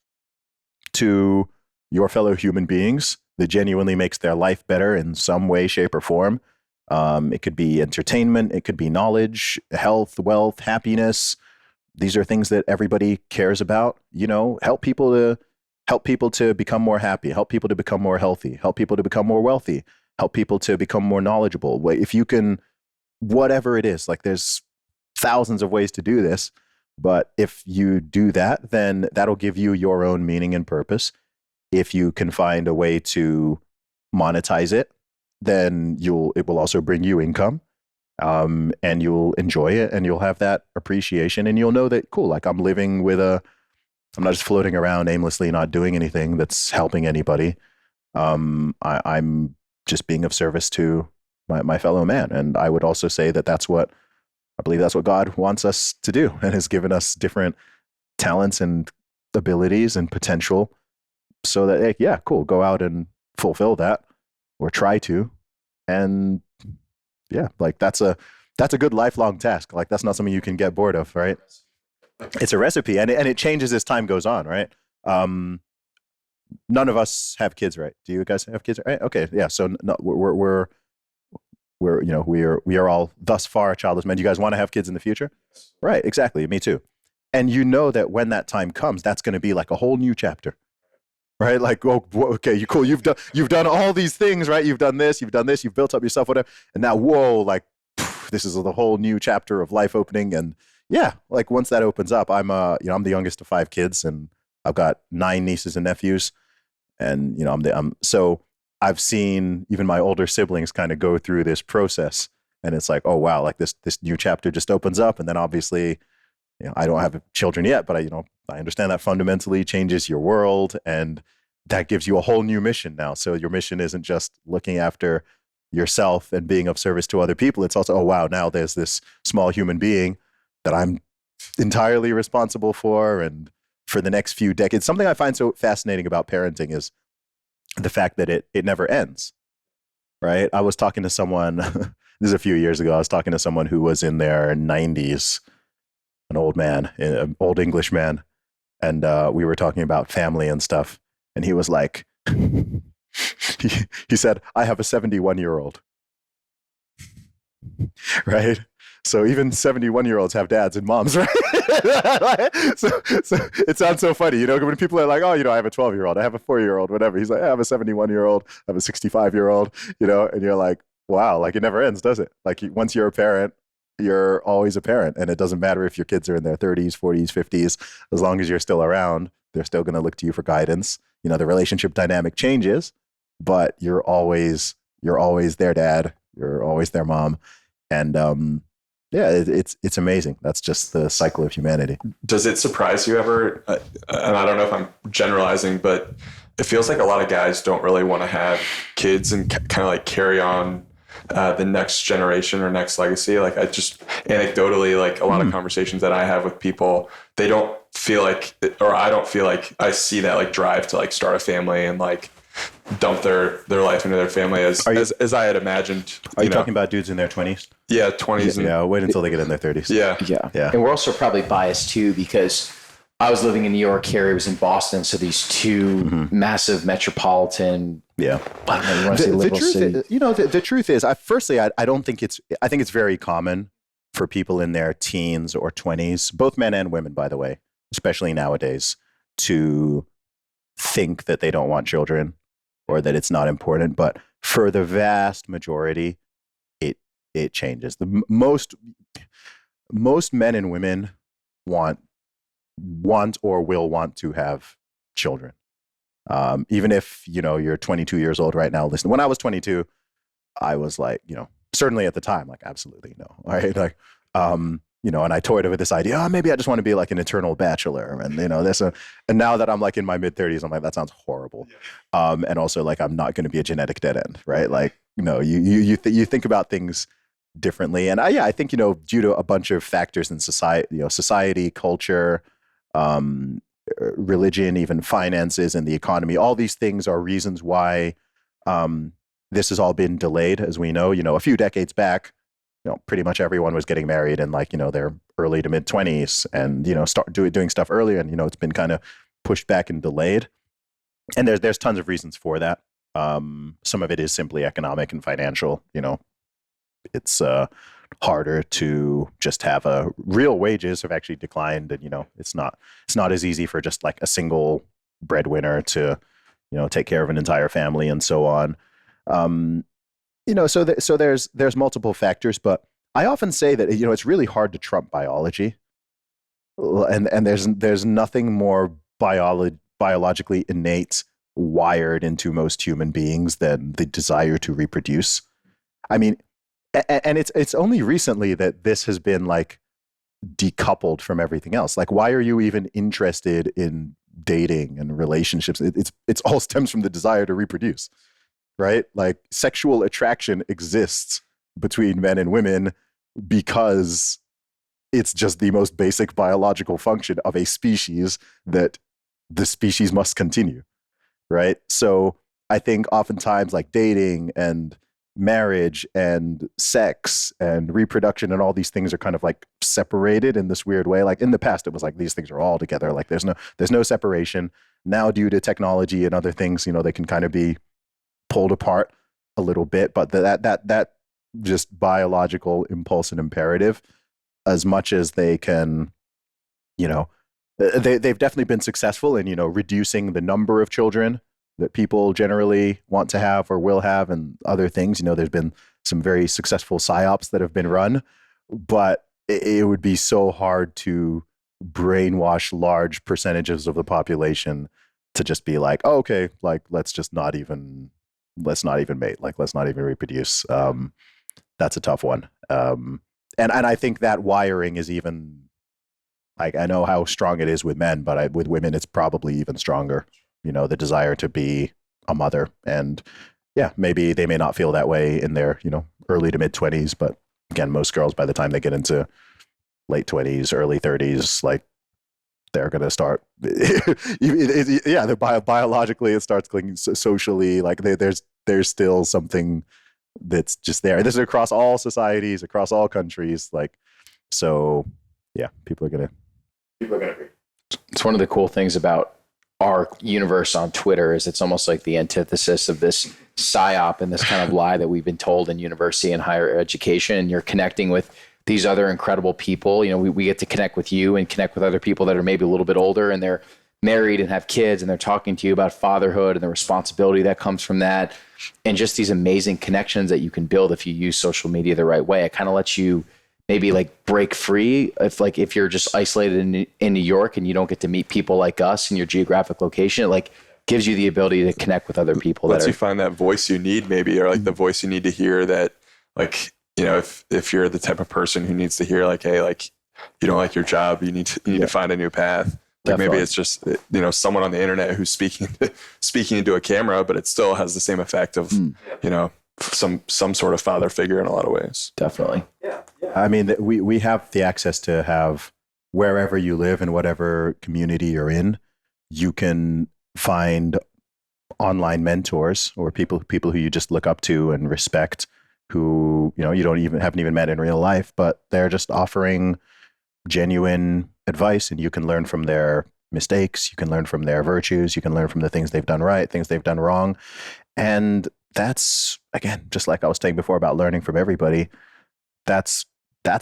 to your fellow human beings that genuinely makes their life better in some way, shape, or form. It could be entertainment, it could be knowledge, health, wealth, happiness. These are things that everybody cares about. Help people to become more happy, help people to become more healthy, help people to become more wealthy, help people to become more knowledgeable. If you can, whatever it is, like there's thousands of ways to do this, but if you do that, then that'll give you your own meaning and purpose. If you can find a way to monetize it, then it will also bring you income, and you'll enjoy it, and you'll have that appreciation, and you'll know that, cool, like I'm living I'm not just floating around aimlessly, not doing anything that's helping anybody. I'm just being of service to my fellow man. And I would also say that I believe that's what God wants us to do, and has given us different talents and abilities and potential, so that, hey, yeah, cool, go out and fulfill that, or try to. And yeah, like that's a good lifelong task. Like that's not something you can get bored of, right? It's a recipe, and it changes as time goes on, right? None of us have kids, right? Do you guys have kids? Right? Okay, yeah. So no, we are all thus far childless men. Do you guys want to have kids in the future? Right, exactly. Me too. And that when that time comes, that's going to be like a whole new chapter, right? Like, oh, okay, you cool. You've done all these things, right? You've done this, you've built up yourself, whatever. And now, whoa, like, this is the whole new chapter of life opening. And yeah, like once that opens up, I'm I'm the youngest of 5 kids, and I've got 9 nieces and nephews. And, so I've seen even my older siblings kind of go through this process, and it's like, oh, wow, like this new chapter just opens up. And then obviously, I don't have children yet, but I understand that fundamentally changes your world, and that gives you a whole new mission now. So your mission isn't just looking after yourself and being of service to other people. It's also, oh, wow, now there's this small human being that I'm entirely responsible for. And for the next few decades, something I find so fascinating about parenting is the fact that it never ends, right? I was talking to someone, this is a few years ago, I was talking to someone who was in their 90s, an old man, an old English man. And we were talking about family and stuff. And he was like, he said, I have a 71-year-old, right? So even 71-year-olds have dads and moms, right? so it sounds so funny, when people are like, oh, I have a 12-year-old, I have a 4-year-old, whatever. He's like, I have a 71-year-old, I have a 65-year-old, and you're like, wow, like it never ends, does it? Like once you're a parent, you're always a parent, and it doesn't matter if your kids are in their 30s, 40s, 50s, as long as you're still around, they're still going to look to you for guidance. The relationship dynamic changes, but you're always their dad, you're always their mom. And yeah, it's amazing. That's just the cycle of humanity. Does it surprise you ever? And I don't know if I'm generalizing, but it feels like a lot of guys don't really want to have kids and kind of like carry on the next generation or next legacy. Like I just anecdotally, like a lot of conversations that I have with people, they don't feel like, or I don't feel like I see that like drive to like start a family and like dump their life into their family as I had imagined. Are you talking about dudes in their 20s? Yeah, 20s. Yeah, wait until they get in their 30s. Yeah. And we're also probably biased too, because I was living in New York, Carrie was in Boston. So these two massive metropolitan. Yeah. I don't know, you want to say liberal city. The truth is, I don't think I think it's very common for people in their teens or 20s, both men and women, by the way, especially nowadays, to think that they don't want children or that it's not important. But for the vast majority, it changes. The most men and women want or will want to have children. Even if, you're 22 years old right now, listen, when I was 22, I was like, certainly at the time, like, absolutely no. All right. Like, and I toyed with this idea, oh, maybe I just want to be like an eternal bachelor. And, and now that I'm like in my mid 30s, I'm like, that sounds horrible. Yeah. And also like, I'm not going to be a genetic dead end, right? Like, you think about things differently. And I think, due to a bunch of factors in society, culture, religion, even finances and the economy, all these things are reasons why this has all been delayed. As we know, a few decades back, pretty much everyone was getting married in like, their early to mid 20s and, start doing stuff earlier. And, it's been kind of pushed back and delayed. And there's tons of reasons for that. Some of it is simply economic and financial. It's harder to just have real wages have actually declined. And, it's not as easy for just like a single breadwinner to, take care of an entire family and so on. So there's multiple factors, but I often say that, it's really hard to trump biology. And there's nothing more biologically innate, wired into most human beings than the desire to reproduce. I mean, and it's only recently that this has been like decoupled from everything else. Like, why are you even interested in dating and relationships? It's all stems from the desire to reproduce, right? Like sexual attraction exists between men and women because it's just the most basic biological function of a species that the species must continue, right? So I think oftentimes like dating and marriage and sex and reproduction and all these things are kind of like separated in this weird way. Like in the past, it was like these things are all together. Like there's no separation. Now, due to technology and other things, they can kind of be pulled apart a little bit. But that just biological impulse and imperative, as much as they can, they've definitely been successful in, reducing the number of children that people generally want to have or will have, and other things. There's been some very successful psyops that have been run, but it would be so hard to brainwash large percentages of the population to just be like, oh, okay, like let's not even mate, like let's not even reproduce. That's a tough one. And I think that wiring is even, like, I know how strong it is with men, but with women, it's probably even stronger. The desire to be a mother, and yeah, maybe they may not feel that way in their, early to mid 20s, but again, most girls, by the time they get into late 20s, early 30s, like they're going to start, they're biologically, it starts clicking. Socially, like there's still something that's just there. This is across all societies, across all countries. Like, so yeah, people are going to agree. It's one of the cool things about our universe on Twitter is it's almost like the antithesis of this psyop and this kind of lie that we've been told in university and higher education. And you're connecting with these other incredible people. We get to connect with you and connect with other people that are maybe a little bit older and they're married and have kids, and they're talking to you about fatherhood and the responsibility that comes from that, and just these amazing connections that you can build if you use social media the right way. It kind of lets you maybe like break free if you're just isolated in New York and you don't get to meet people like us in your geographic location. It like gives you the ability to connect with other people. Lets you find that voice you need, maybe, or like the voice you need to hear that, like, if you're the type of person who needs to hear like, hey, like you don't like your job, you need to find a new path. Like maybe it's just, someone on the internet who's speaking into a camera, but it still has the same effect of, some sort of father figure in a lot of ways. Definitely. Yeah. I mean, we have the access to have, wherever you live and whatever community you're in, you can find online mentors or people who you just look up to and respect, who, you haven't even met in real life, but they're just offering genuine advice, and you can learn from their mistakes, you can learn from their virtues, you can learn from the things they've done right, things they've done wrong. And that's, again, just like I was saying before about learning from everybody, that's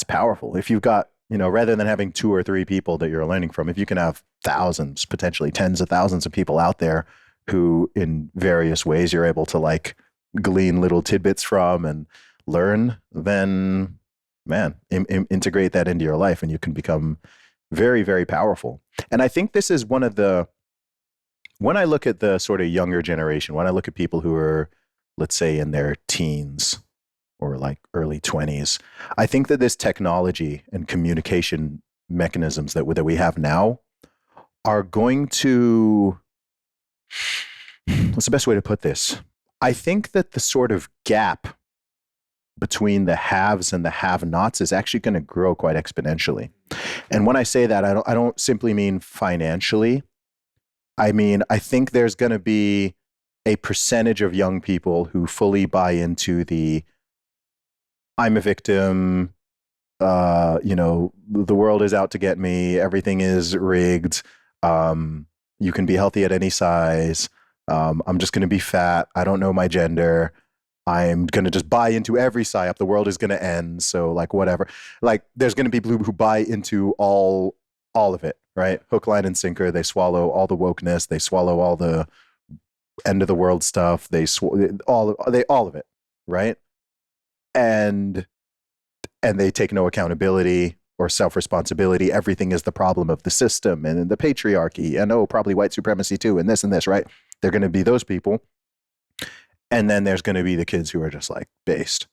powerful. If you've got, rather than having 2 or 3 people that you're learning from, if you can have thousands, potentially tens of thousands of people out there who in various ways you're able to like glean little tidbits from and learn, then man, integrate that into your life and you can become very, very powerful. And I think this is when I look at the sort of younger generation, when I look at people who are, let's say, in their teens or like early 20s, I think that this technology and communication mechanisms that we have now are going to, what's the best way to put this? I think that the sort of gap between the haves and the have-nots is actually going to grow quite exponentially. And when I say that, I don't simply mean financially. I mean, I think there's going to be a percentage of young people who fully buy into the I'm a victim, the world is out to get me, everything is rigged, you can be healthy at any size, I'm just going to be fat, I don't know my gender, I'm going to just buy into every psyop, the world is going to end, so like whatever. Like there's going to be people who buy into all of it, right? Hook, line, and sinker. They swallow all the wokeness, they swallow all the end of the world stuff, all of it, right? And they take no accountability or self-responsibility. Everything is the problem of the system and the patriarchy and probably white supremacy too, and this, right? They're going to be those people. And then there's going to be the kids who are just like based,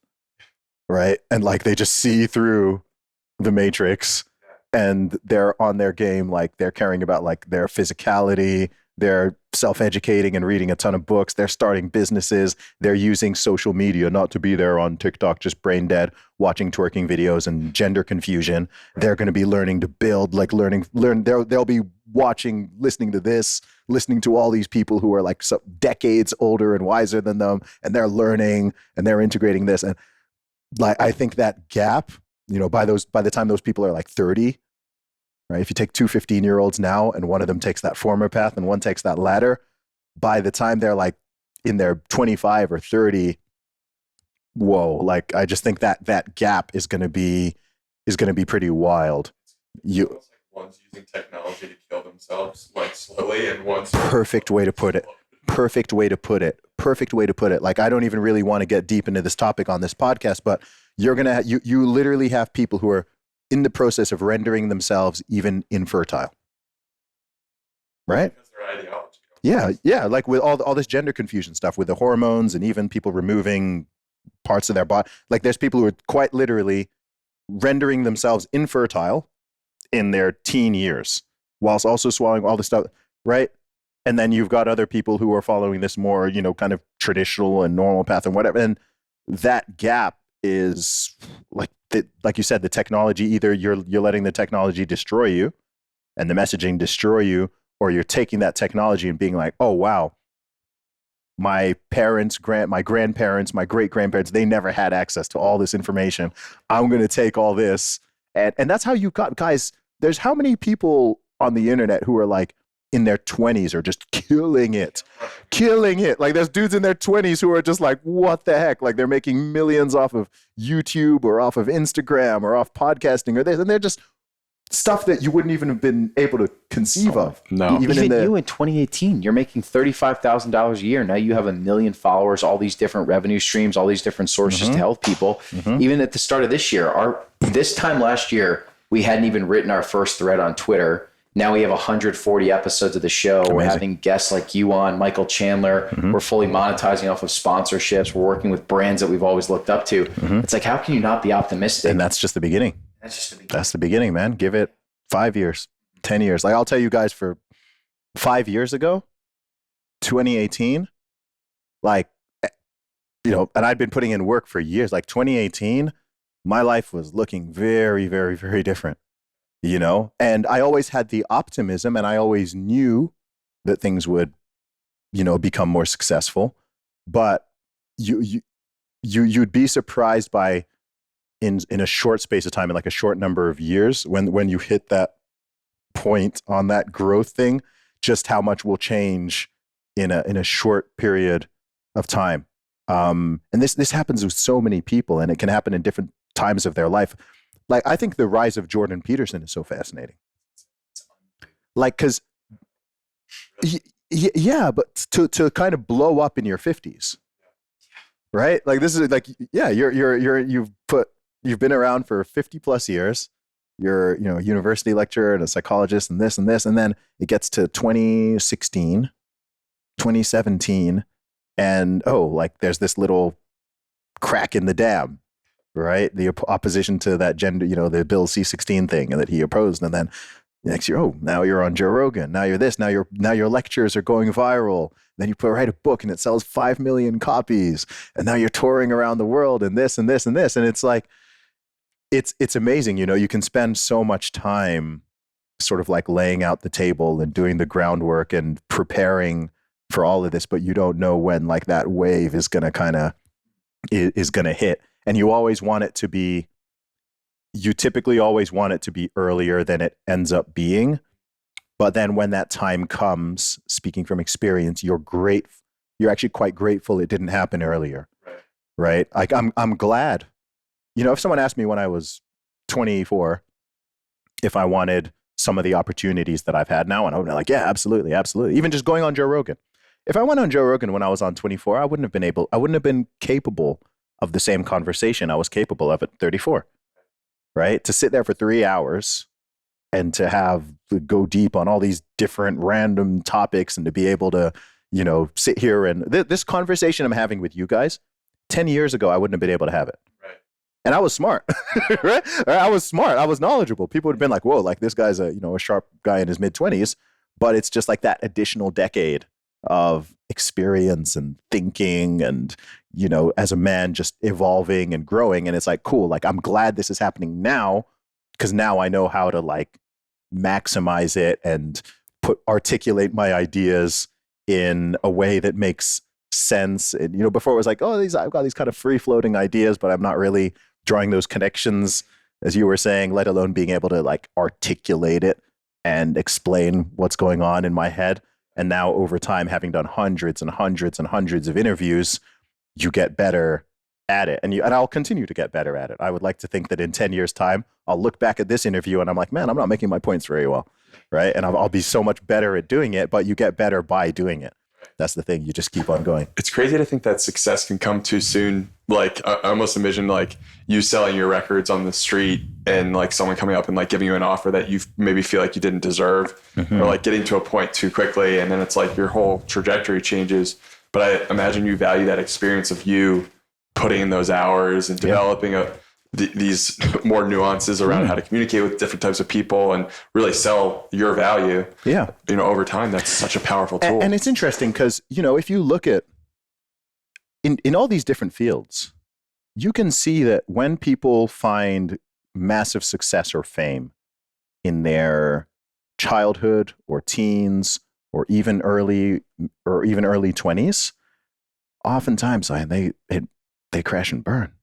right? And like they just see through the matrix and they're on their game, like they're caring about like their physicality, they're self-educating and reading a ton of books, they're starting businesses, they're using social media not to be there on TikTok just brain dead watching twerking videos and gender confusion. They're going to be learning to build, like they'll be watching, listening to all these people who are like decades older and wiser than them, and they're learning and they're integrating this. And like I think that gap, by the time those people are like 30, right? If you take 2 15-year-olds now and one of them takes that former path and one takes that latter, by the time they're like in their 25 or 30, whoa, like I just think that gap is going to be pretty wild. one's using technology to kill themselves, like slowly, and one's Perfect way to put it. Perfect way to put it. Perfect way to put it. Like, I don't even really want to get deep into this topic on this podcast, but you're going to, you literally have people who are in the process of rendering themselves even infertile. Right? because their ideology. Yeah. Yeah. Like with all this gender confusion stuff with the hormones and even people removing parts of their body. Like there's people who are quite literally rendering themselves infertile in their teen years whilst also swallowing all the stuff. Right. And then you've got other people who are following this more, kind of traditional and normal path and whatever. And that gap is like you said, the technology, either you're letting the technology destroy you and the messaging destroy you, or you're taking that technology and being like, oh, wow, my parents, my grandparents, my great-grandparents, they never had access to all this information. I'm going to take all this. And that's how you got, guys, there's how many people on the internet who are like in their 20s are just killing it. Like there's dudes in their 20s who are just like, what the heck? Like they're making millions off of YouTube or off of Instagram or off podcasting or this. And they're just stuff that you wouldn't even have been able to conceive of. No. Even you in 2018, you're making $35,000 a year. Now you have 1 million followers, all these different revenue streams, all these different sources to help people. Even at the start of this year, this time last year, we hadn't even written our first thread on Twitter. Now we have 140 episodes of the show. Amazing. We're having guests like you on, Michael Chandler. We're fully monetizing off of sponsorships. We're working with brands that we've always looked up to. It's like, how can you not be optimistic? And that's just the beginning. That's the beginning, man. Give it 5 years, 10 years. Like I'll tell you guys, for 5 years ago, 2018, like, and I'd been putting in work for years. Like 2018, my life was looking very, very, very different, and I always had the optimism and I always knew that things would, become more successful, but you'd be surprised by, in a short space of time, in like a short number of years, when you hit that point on that growth thing, just how much will change in a short period of time. And this happens with so many people, and it can happen in different times of their life. Like I think the rise of Jordan Peterson is so fascinating. Like, cause yeah, but to kind of blow up in your 50s, right? Like this is like, yeah, you've been around for 50 plus years. You're, a university lecturer and a psychologist and this, and then it gets to 2016, 2017. And like there's this little crack in the dam, right? The opposition to that gender, the Bill C-16 thing that he opposed. And then next year, now you're on Joe Rogan. Now you're this, now your lectures are going viral. Then you write a book and it sells 5 million copies. And now you're touring around the world and this and this and this. And it's like, it's amazing. You can spend so much time sort of like laying out the table and doing the groundwork and preparing for all of this, but you don't know when like that wave is going to hit. And you typically always want it to be earlier than it ends up being. But then when that time comes, speaking from experience, you're actually quite grateful it didn't happen earlier. Right? Like I'm glad. If someone asked me when I was 24 if I wanted some of the opportunities that I've had now, and I would be like, yeah, absolutely, absolutely. Even just going on Joe Rogan. If I went on Joe Rogan when I was on 24, I wouldn't have been capable of the same conversation I was capable of at 34. Right? To sit there for 3 hours and to go deep on all these different random topics and to be able to, sit here and this conversation I'm having with you guys, 10 years ago, I wouldn't have been able to have it. And I was smart, right? I was smart. I was knowledgeable. People would have been like, whoa, like this guy's a sharp guy in his mid-20s, but it's just like that additional decade of experience and thinking and, as a man just evolving and growing. And it's like, cool. Like, I'm glad this is happening now because now I know how to like maximize it and articulate my ideas in a way that makes sense. And, before it was like, oh, I've got these kind of free floating ideas, but I'm not really drawing those connections, as you were saying, let alone being able to like articulate it and explain what's going on in my head. And now over time, having done hundreds and hundreds and hundreds of interviews, you get better at it, and I'll continue to get better at it. I would like to think that in 10 years time, I'll look back at this interview and I'm like, man, I'm not making my points very well. Right. And I'll be so much better at doing it, but you get better by doing it. That's the thing. You just keep on going. It's crazy to think that success can come too soon. Like I almost envision like you selling your records on the street and like someone coming up and like giving you an offer that you maybe feel like you didn't deserve, or like getting to a point too quickly. And then it's like your whole trajectory changes. But I imagine you value that experience of you putting in those hours and developing these more nuances around how to communicate with different types of people and really sell your value. Yeah. Over time, that's such a powerful tool. And it's interesting because, if you look at in all these different fields, you can see that when people find massive success or fame in their childhood or teens or even early 20s, oftentimes they crash and burn.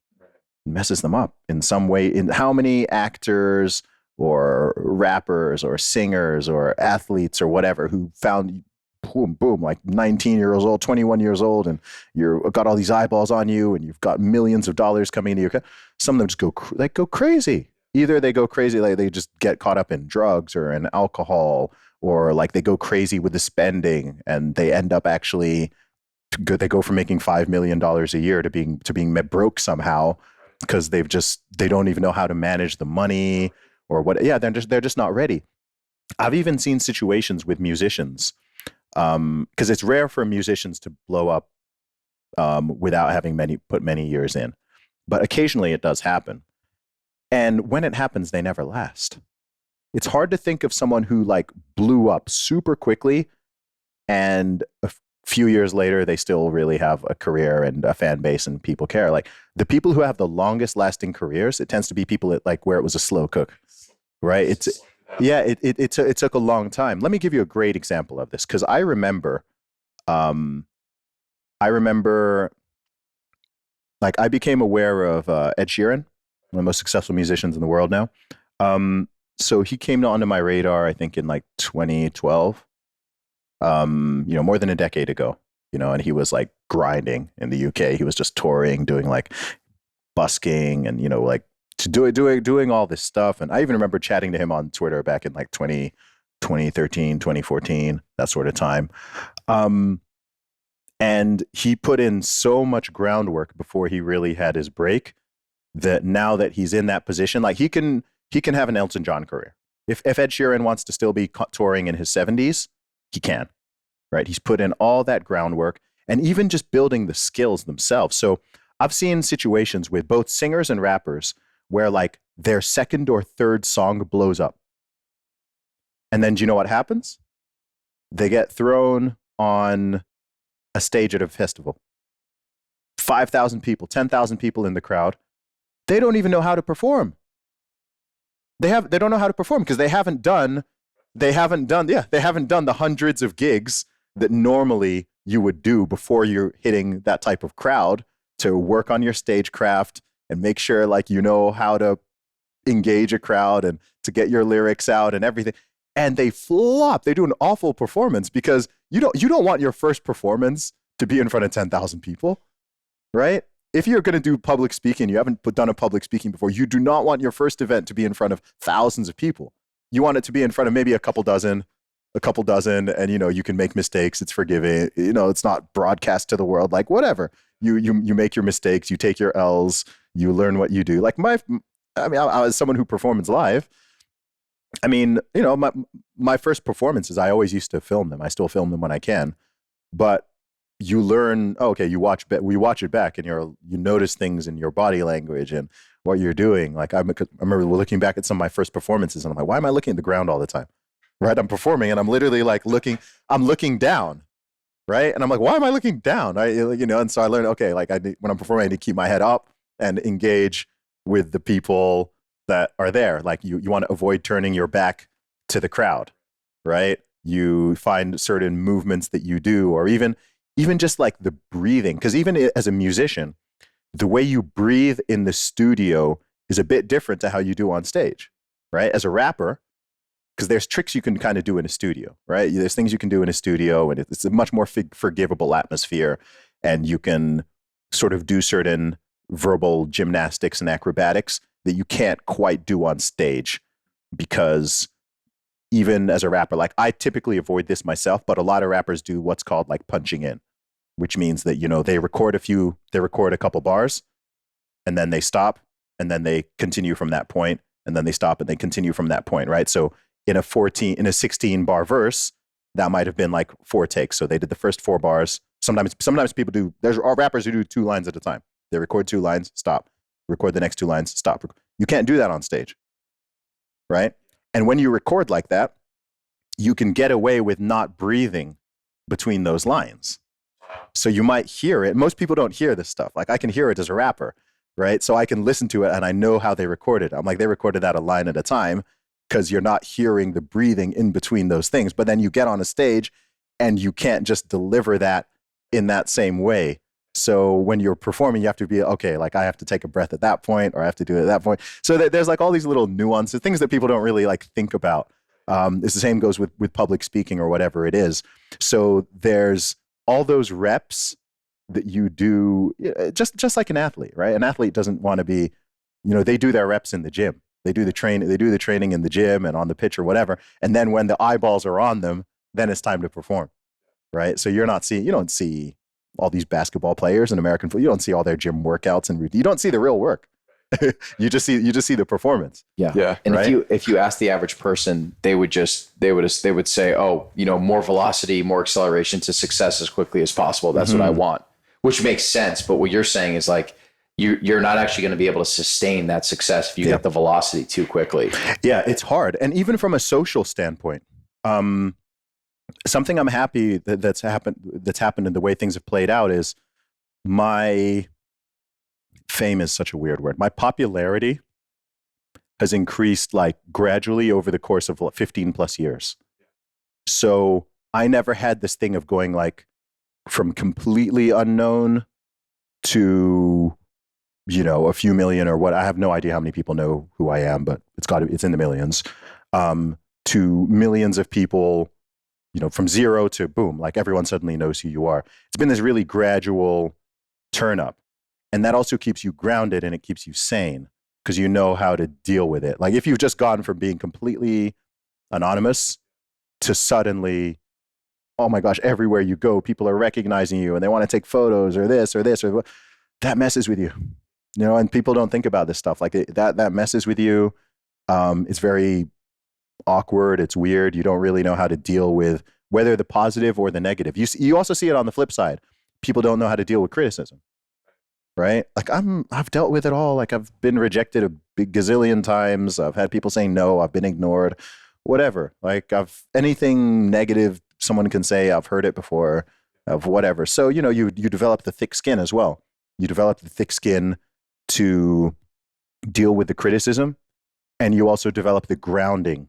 Messes them up in some way. In how many actors or rappers or singers or athletes or whatever who found boom, like 19 years old, 21 years old, and you've got all these eyeballs on you and you've got millions of dollars coming into your some of them just go crazy. Either they go crazy, like they just get caught up in drugs or in alcohol, or like they go crazy with the spending and they end up actually they go from making $5 million a year to being broke somehow, because they don't even know how to manage the money or what. Yeah, they're just not ready. I've even seen situations with musicians, because it's rare for musicians to blow up without having put many years in, but occasionally it does happen. And when it happens, they never last. It's hard to think of someone who like blew up super quickly and a few years later, they still really have a career and a fan base and people care. Like the people who have the longest lasting careers, it tends to be people that like where it was a slow cook, right? It took a long time. Let me give you a great example of this. Cause I remember like I became aware of Ed Sheeran, one of the most successful musicians in the world now. So he came onto my radar, I think in like 2012. More than a decade ago, and he was like grinding in the UK. He was just touring, doing like busking and, like doing all this stuff. And I even remember chatting to him on Twitter back in like 2013, 2014, that sort of time. And he put in so much groundwork before he really had his break that now that he's in that position, like he can have an Elton John career. If Ed Sheeran wants to still be touring in his 70s, he can, right? He's put in all that groundwork and even just building the skills themselves. So I've seen situations with both singers and rappers where like their second or third song blows up. And then do you know what happens? They get thrown on a stage at a festival. 5,000 people, 10,000 people in the crowd. They don't even know how to perform. They don't know how to perform because they haven't done the hundreds of gigs that normally you would do before you're hitting that type of crowd to work on your stagecraft and make sure like you know how to engage a crowd and to get your lyrics out and everything. And they flop. They do an awful performance because you don't want your first performance to be in front of 10,000 people, right? If you're going to do public speaking, you haven't done a public speaking before, you do not want your first event to be in front of thousands of people. You want it to be in front of maybe a couple dozen, and you can make mistakes. It's forgiving. It's not broadcast to the world. Like whatever. You make your mistakes. You take your L's. You learn what you do. Like I was someone who performs live. I mean, my first performances, I always used to film them. I still film them when I can, but you learn. Okay, we watch it back, and you notice things in your body language and what you're doing. Like I remember looking back at some of my first performances and I'm like, why am I looking at the ground all the time? Right? I'm performing and I'm literally like I'm looking down. Right? And I'm like, why am I looking down? And so I learned, okay, like when I'm performing, I need to keep my head up and engage with the people that are there. Like you want to avoid turning your back to the crowd, right? You find certain movements that you do, or even just like the breathing. Because even as a musician, the way you breathe in the studio is a bit different to how you do on stage, right? As a rapper, because there's tricks you can kind of do in a studio, right? There's things you can do in a studio, and it's a much more forgivable atmosphere, and you can sort of do certain verbal gymnastics and acrobatics that you can't quite do on stage, because even as a rapper, like I typically avoid this myself, but a lot of rappers do what's called like punching in, which means that, you know, they record a couple bars and then they stop and then they continue from that point, and then they stop and they continue from that point, right? So in a 16 bar verse, that might have been like 4 takes. So they did the first 4 bars. Sometimes people do, there's rappers who do 2 lines at a time. They record 2 lines, stop, record the next 2 lines, stop. You can't do that on stage, right? And when you record like that, you can get away with not breathing between those lines. So you might hear it. Most people don't hear this stuff. Like I can hear it as a rapper, right? So I can listen to it and I know how they recorded it. I'm like, they recorded that a line at a time, because you're not hearing the breathing in between those things. But then you get on a stage and you can't just deliver that in that same way. So when you're performing, you have to be, okay, like I have to take a breath at that point, or I have to do it at that point. So there's like all these little nuances, things that people don't really like think about. It's the same goes with public speaking or whatever it is. So there's all those reps that you do, just like an athlete, right? An athlete doesn't want to be, you know, they do their reps in the gym. They do the training in the gym and on the pitch or whatever. And then when the eyeballs are on them, then it's time to perform, right? So you don't see all these basketball players in American football. You don't see all their gym workouts and routine. You don't see the real work. you just see the performance. Yeah. And right? if you ask the average person, they would say, oh, you know, more velocity, more acceleration to success as quickly as possible. That's what I want, which makes sense. But what you're saying is like, you're not actually going to be able to sustain that success if you get the velocity too quickly. Yeah, it's hard. And even from a social standpoint, something I'm happy that's happened in the way things have played out is my fame is such a weird word. My popularity has increased like gradually over the course of 15 plus years. So I never had this thing of going like from completely unknown to, you know, a few million or what. I have no idea how many people know who I am, but it's in the millions, to millions of people, you know, from zero to boom, like everyone suddenly knows who you are. It's been this really gradual turn up. And that also keeps you grounded and it keeps you sane, because you know how to deal with it. Like if you've just gone from being completely anonymous to suddenly, oh my gosh, everywhere you go, people are recognizing you and they want to take photos or this or that messes with you. You know, and people don't think about this stuff. Like that messes with you. It's very awkward. It's weird. You don't really know how to deal with whether the positive or the negative. You also see it on the flip side. People don't know how to deal with criticism, right? Like I've dealt with it all. Like I've been rejected a big gazillion times. I've had people saying no. I've been ignored, whatever. Like anything negative someone can say, I've heard it before, of whatever. So, you know, you develop the thick skin as well. You develop the thick skin to deal with the criticism, and you also develop the grounding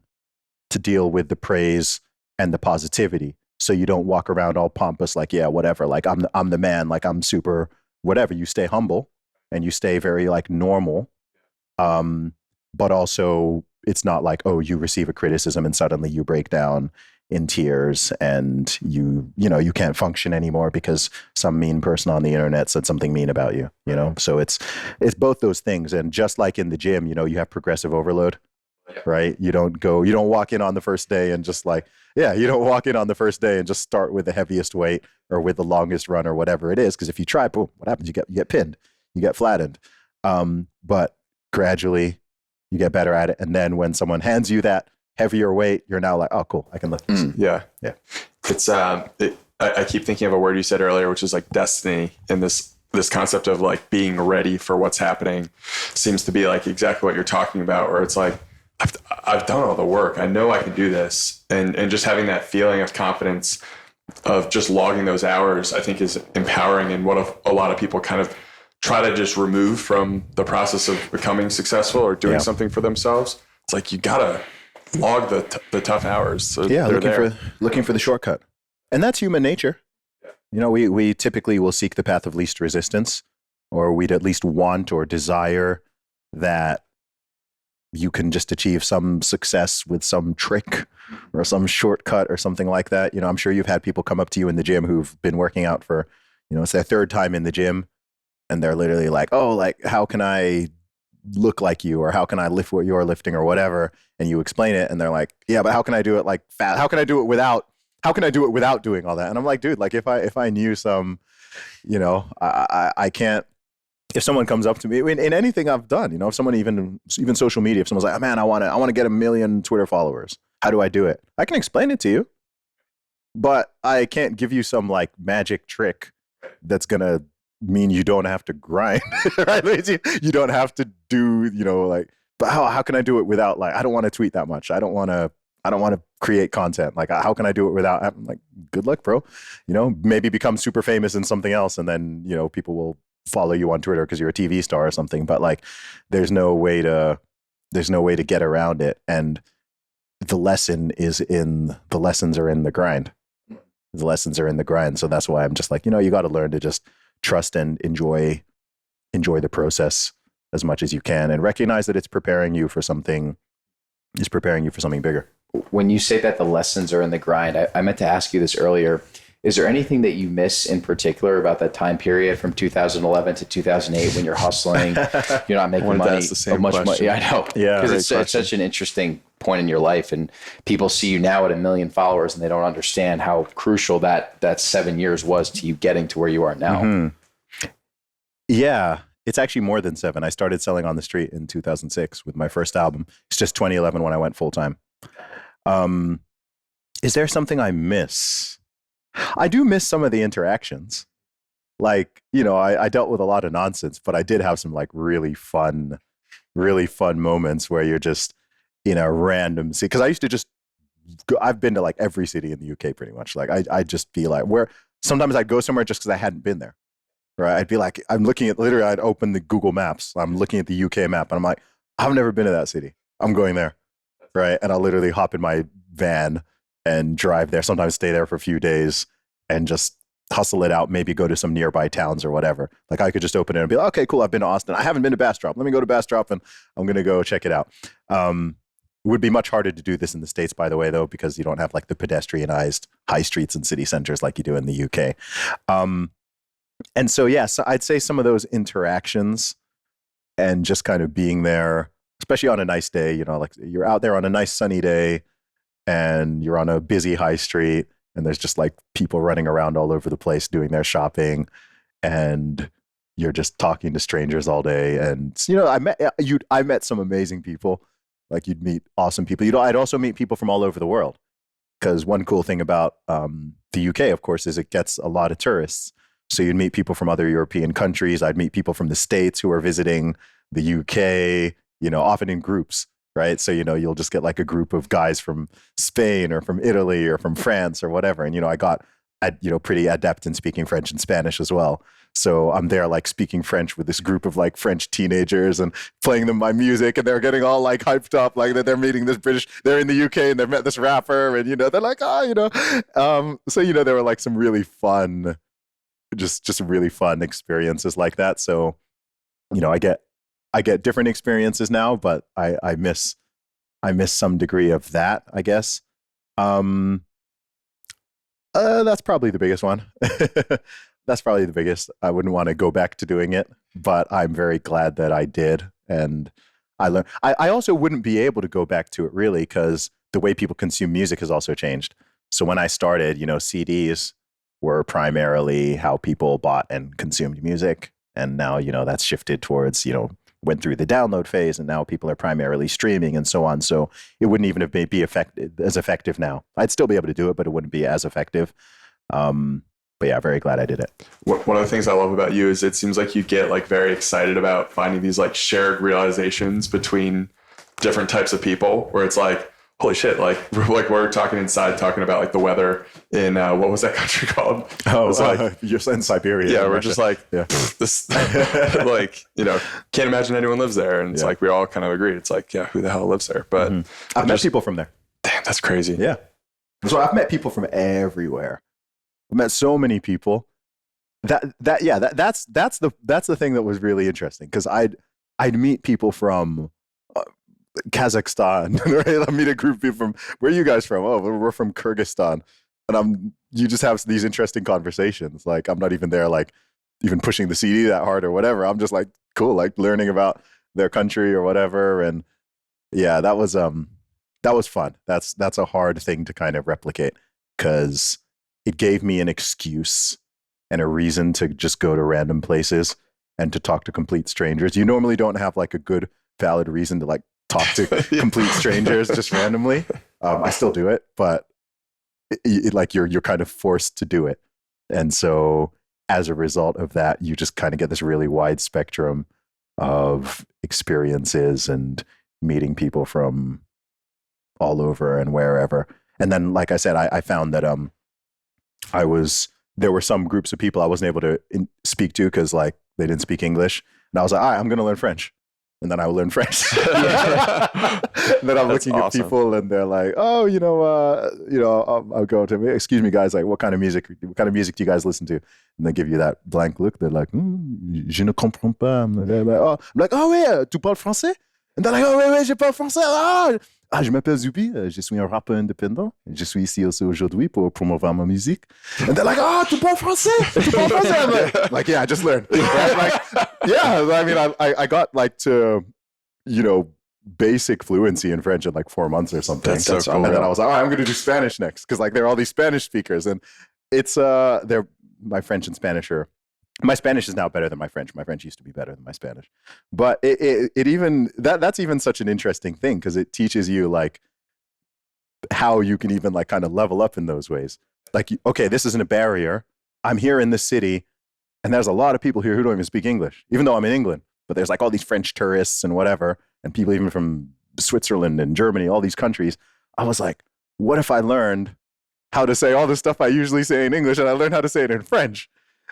to deal with the praise and the positivity. So you don't walk around all pompous, like, yeah, whatever, like I'm the man, like I'm super whatever. You stay humble and you stay very like normal. But also it's not like, oh, you receive a criticism and suddenly you break down in tears and you can't function anymore because some mean person on the internet said something mean about you, you know? So it's both those things. And just like in the gym, you know, you have progressive overload, right? You don't walk in on the first day and just like, you don't walk in on the first day and just start with the heaviest weight or with the longest run or whatever it is. Because if you try, boom, what happens? You get pinned, you get flattened. But gradually you get better at it. And then when someone hands you that heavier weight, you're now like, oh, cool, I can lift this. Yeah. It's I keep thinking of a word you said earlier, which is like destiny, and this concept of like being ready for what's happening seems to be like exactly what you're talking about, where it's like, I've done all the work. I know I can do this. And just having that feeling of confidence of just logging those hours, I think is empowering, and what a lot of people kind of try to just remove from the process of becoming successful or doing something for themselves. It's like, you gotta log the tough hours. So looking for the shortcut. And that's human nature. You know, we typically will seek the path of least resistance, or we'd at least want or desire that you can just achieve some success with some trick or some shortcut or something like that. You know, I'm sure you've had people come up to you in the gym who've been working out for, you know, it's their third time in the gym, and they're literally like, oh, like, how can I look like you, or how can I lift what you're lifting, or whatever? And you explain it, and they're like, yeah, but how can I do it like fast? How can I do it without doing all that? And I'm like, dude, like if I knew some, I can't. If someone comes up to me in anything I've done, if someone even social media, if someone's like, oh, man, I want to get 1 million Twitter followers. How do I do it? I can explain it to you, but I can't give you some like magic trick that's going to mean you don't have to grind, right? You don't have to do, like, but how can I do it without, like, I don't want to tweet that much. I don't want to create content. Like, how can I do it without, I'm like, good luck, bro. Maybe become super famous in something else. And then, people will follow you on Twitter because you're a TV star or something. But like, there's no way to get around it. And the lessons are in the grind. The lessons are in the grind. So that's why I'm just like, you got to learn to just trust and enjoy the process as much as you can, and recognize that it's preparing you for something bigger. When you say that the lessons are in the grind, I meant to ask you this earlier. Is there anything that you miss in particular about that time period from 2011 to 2008 when you're hustling, you're not making money, so much money? Yeah, I know. Yeah, because it's such an interesting point in your life, and people see you now at 1 million followers, and they don't understand how crucial that 7 years was to you getting to where you are now. Mm-hmm. Yeah, it's actually more than 7. I started selling on the street in 2006 with my first album. It's just 2011 when I went full time. Is there something I miss? I do miss some of the interactions. Like, I dealt with a lot of nonsense, but I did have some like really fun moments where you're just in a random city. Cause I used to just I've been to like every city in the UK pretty much. Like I'd just be like, sometimes I'd go somewhere just cause I hadn't been there. Right. I'd be like, I'd open the Google Maps. I'm looking at the UK map and I'm like, I've never been to that city. I'm going there. Right. And I'll literally hop in my van and drive there, sometimes stay there for a few days and just hustle it out, maybe go to some nearby towns or whatever. Like I could just open it and be like, okay, cool. I've been to Austin. I haven't been to Bastrop. Let me go to Bastrop and I'm going to go check it out. It would be much harder to do this in the States, by the way, though, because you don't have like the pedestrianized high streets and city centers like you do in the UK. And so, so I'd say some of those interactions and just kind of being there, especially on a nice day, like you're out there on a nice sunny day and you're on a busy high street and there's just like people running around all over the place doing their shopping and you're just talking to strangers all day. And, I met some amazing people. Like you'd meet awesome people. I'd also meet people from all over the world because one cool thing about the UK, of course, is it gets a lot of tourists. So you'd meet people from other European countries. I'd meet people from the States who are visiting the UK, often in groups, right? So, you'll just get like a group of guys from Spain or from Italy or from France or whatever. And, I got, pretty adept in speaking French and Spanish as well. So I'm there like speaking French with this group of like French teenagers and playing them my music and they're getting all like hyped up, like that they're meeting this they're in the UK and they've met this rapper and, they're like, so, there were like some really fun, just really fun experiences like that. So, I get different experiences now, but I miss some degree of that, I guess. That's probably the biggest one. That's probably the biggest. I wouldn't want to go back to doing it, but I'm very glad that I did. And I learned, I also wouldn't be able to go back to it really because the way people consume music has also changed. So when I started, CDs were primarily how people bought and consumed music. And now, that's shifted towards, went through the download phase and now people are primarily streaming and so on. So it wouldn't even be as effective now. I'd still be able to do it, but it wouldn't be as effective. But yeah, very glad I did it. One of the things I love about you is it seems like you get like very excited about finding these like shared realizations between different types of people where it's like, holy shit, like we're talking about like the weather in what was that country called? Oh, you're in Siberia. Yeah, we're just like this, like can't imagine anyone lives there, and it's like we all kind of agreed. It's like who the hell lives there? But I've met people from there. Damn, that's crazy. Yeah, so I've met people from everywhere. I've met so many people. That's the thing that was really interesting because I'd meet people from Kazakhstan, right? I meet a group of people from, where are you guys from? Oh, we're from Kyrgyzstan. And you just have these interesting conversations. Like I'm not even there like even pushing the CD that hard or whatever. I'm just like, cool, like learning about their country or whatever. And yeah, that was fun. That's a hard thing to kind of replicate because it gave me an excuse and a reason to just go to random places and to talk to complete strangers. You normally don't have like a good valid reason to like talk to complete strangers just randomly. I still do it, but like you're kind of forced to do it. And so as a result of that, you just kind of get this really wide spectrum of experiences and meeting people from all over and wherever. And then, like I said, I found that there were some groups of people I wasn't able to speak to because like they didn't speak English. And I was like, all right, I'm going to learn French. And then I will learn French. And then I'm looking at people and they're like, oh, I'll go to, excuse me, guys, like what kind of music do you guys listen to? And they give you that blank look. They're like, je ne comprends pas. I'm like, oh, ouais, tu parles français? And they're like, oh, ouais, je parle français. Je m'appelle Zuby, je suis un rappeur indépendant. Je suis ici aussi aujourd'hui pour promouvoir ma musique. And they're like, oh, tu parles français? Tu parles français? I'm like, yeah, I just learned. Like, yeah, I mean, I got like to, basic fluency in French in like 4 months or something. That's so cool. And then I was like, I'm going to do Spanish next. Because like there are all these Spanish speakers. And it's, my French and Spanish are, my Spanish is now better than my French. My French used to be better than my Spanish. But it even, that's even such an interesting thing because it teaches you like how you can even like kind of level up in those ways. Like, okay, this isn't a barrier. I'm here in the city and there's a lot of people here who don't even speak English, even though I'm in England. But there's like all these French tourists and whatever, and people even from Switzerland and Germany, all these countries. I was like, what if I learned how to say all the stuff I usually say in English and I learned how to say it in French?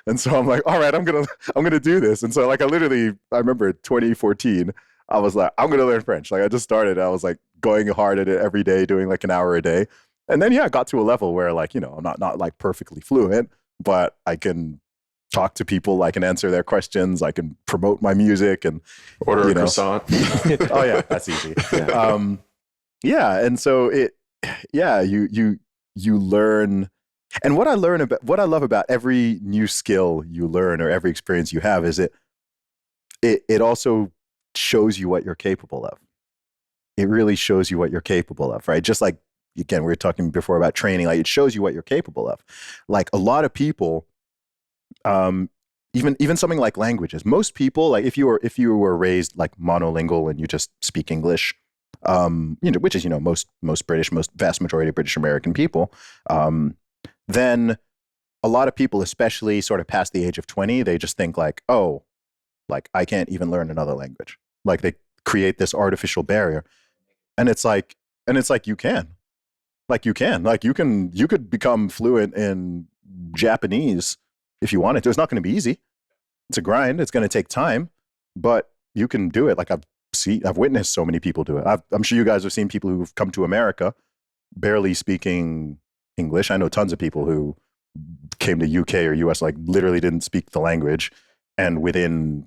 And so I'm like, all right, I'm gonna do this. And so like I remember 2014, I was like, I'm gonna learn French. Like I just started, I was like going hard at it every day, doing like an hour a day. And then I got to a level where like, I'm not like perfectly fluent, but I can talk to people, I can answer their questions, I can promote my music and order a croissant. Oh yeah, that's easy. Yeah. And so you learn. And what I love about every new skill you learn or every experience you have is it also shows you what you're capable of. It really shows you what you're capable of, right? Just like, again, we were talking before about training, like it shows you what you're capable of. Like a lot of people, even something like languages, most people, like if you were raised like monolingual and you just speak English, which is, most vast majority of British American people, then a lot of people, especially sort of past the age of 20, they just think like, oh, like I can't even learn another language. Like they create this artificial barrier. And it's like you can. Like you could become fluent in Japanese if you wanted to. It's not going to be easy. It's a grind. It's going to take time, but you can do it. Like I've witnessed so many people do it. I'm sure you guys have seen people who've come to America barely speaking English. I know tons of people who came to UK or US, like literally didn't speak the language. And within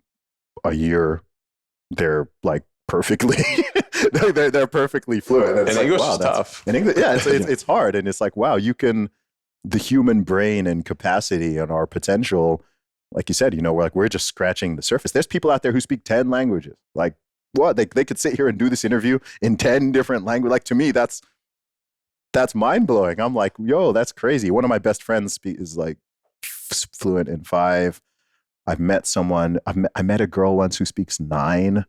a year, they're like perfectly, they're perfectly fluent. And English is tough. In English, yeah, it's hard. And it's like, wow, the human brain and capacity and our potential, like you said, we're just scratching the surface. There's people out there who speak 10 languages. Like what? They could sit here and do this interview in 10 different languages. Like to me, that's mind blowing. I'm like, yo, that's crazy. One of my best friends is like fluent in 5. I've met someone, I met a girl once who speaks 9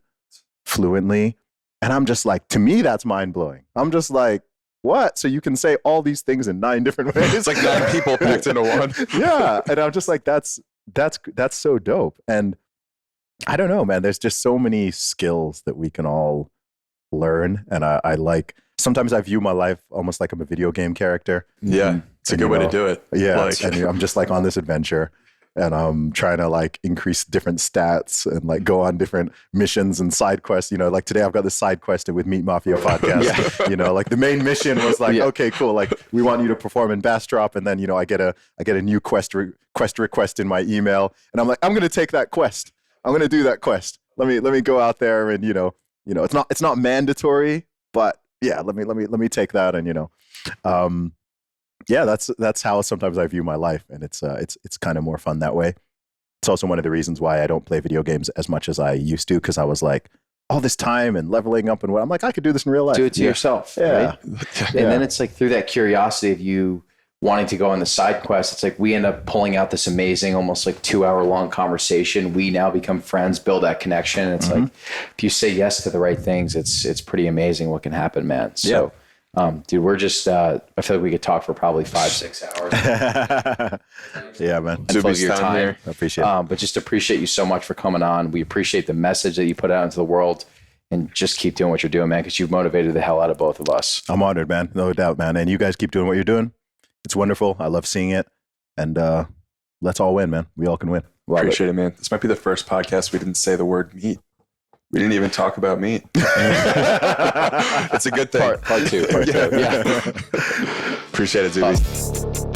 fluently. And I'm just like, to me, that's mind blowing. I'm just like, what? So you can say all these things in 9 different ways? It's like 9 people packed into one. Yeah. And I'm just like, that's so dope. And I don't know, man, there's just so many skills that we can all learn. And I like, sometimes I view my life almost like I'm a video game character. Yeah. It's a good way to do it. Yeah. And I'm just like on this adventure and I'm trying to like increase different stats and like go on different missions and side quests. Like today I've got this side quest with Meat Mafia podcast. Yeah. Like the main mission was like, okay, cool. Like we want you to perform in Bastrop. And then, I get a new quest request in my email. And I'm like, I'm going to take that quest. I'm going to do that quest. Let me go out there and, it's not mandatory, but yeah, let me take that. And, yeah, that's how sometimes I view my life. And it's kind of more fun that way. It's also one of the reasons why I don't play video games as much as I used to, because I was like, all this time and leveling up and what I'm like, I could do this in real life. Do it to yourself. Yeah. Right? And then it's like through that curiosity of you wanting to go on the side quest, it's like we end up pulling out this amazing, almost like 2-hour long conversation. We now become friends, build that connection. It's like, if you say yes to the right things, it's pretty amazing what can happen, man. So, dude, we're just, I feel like we could talk for probably 5-6 hours. Yeah, man. Zuby's your time here. I appreciate it. But just appreciate you so much for coming on. We appreciate the message that you put out into the world, and just keep doing what you're doing, man, because you've motivated the hell out of both of us. I'm honored, man. No doubt, man. And you guys keep doing what you're doing. It's wonderful. I love seeing it. And let's all win, man. We all can win. Appreciate it, man. This might be the first podcast we didn't say the word meat. We didn't even talk about meat. It's a good thing. Part two. Yeah. Appreciate it, Zuby.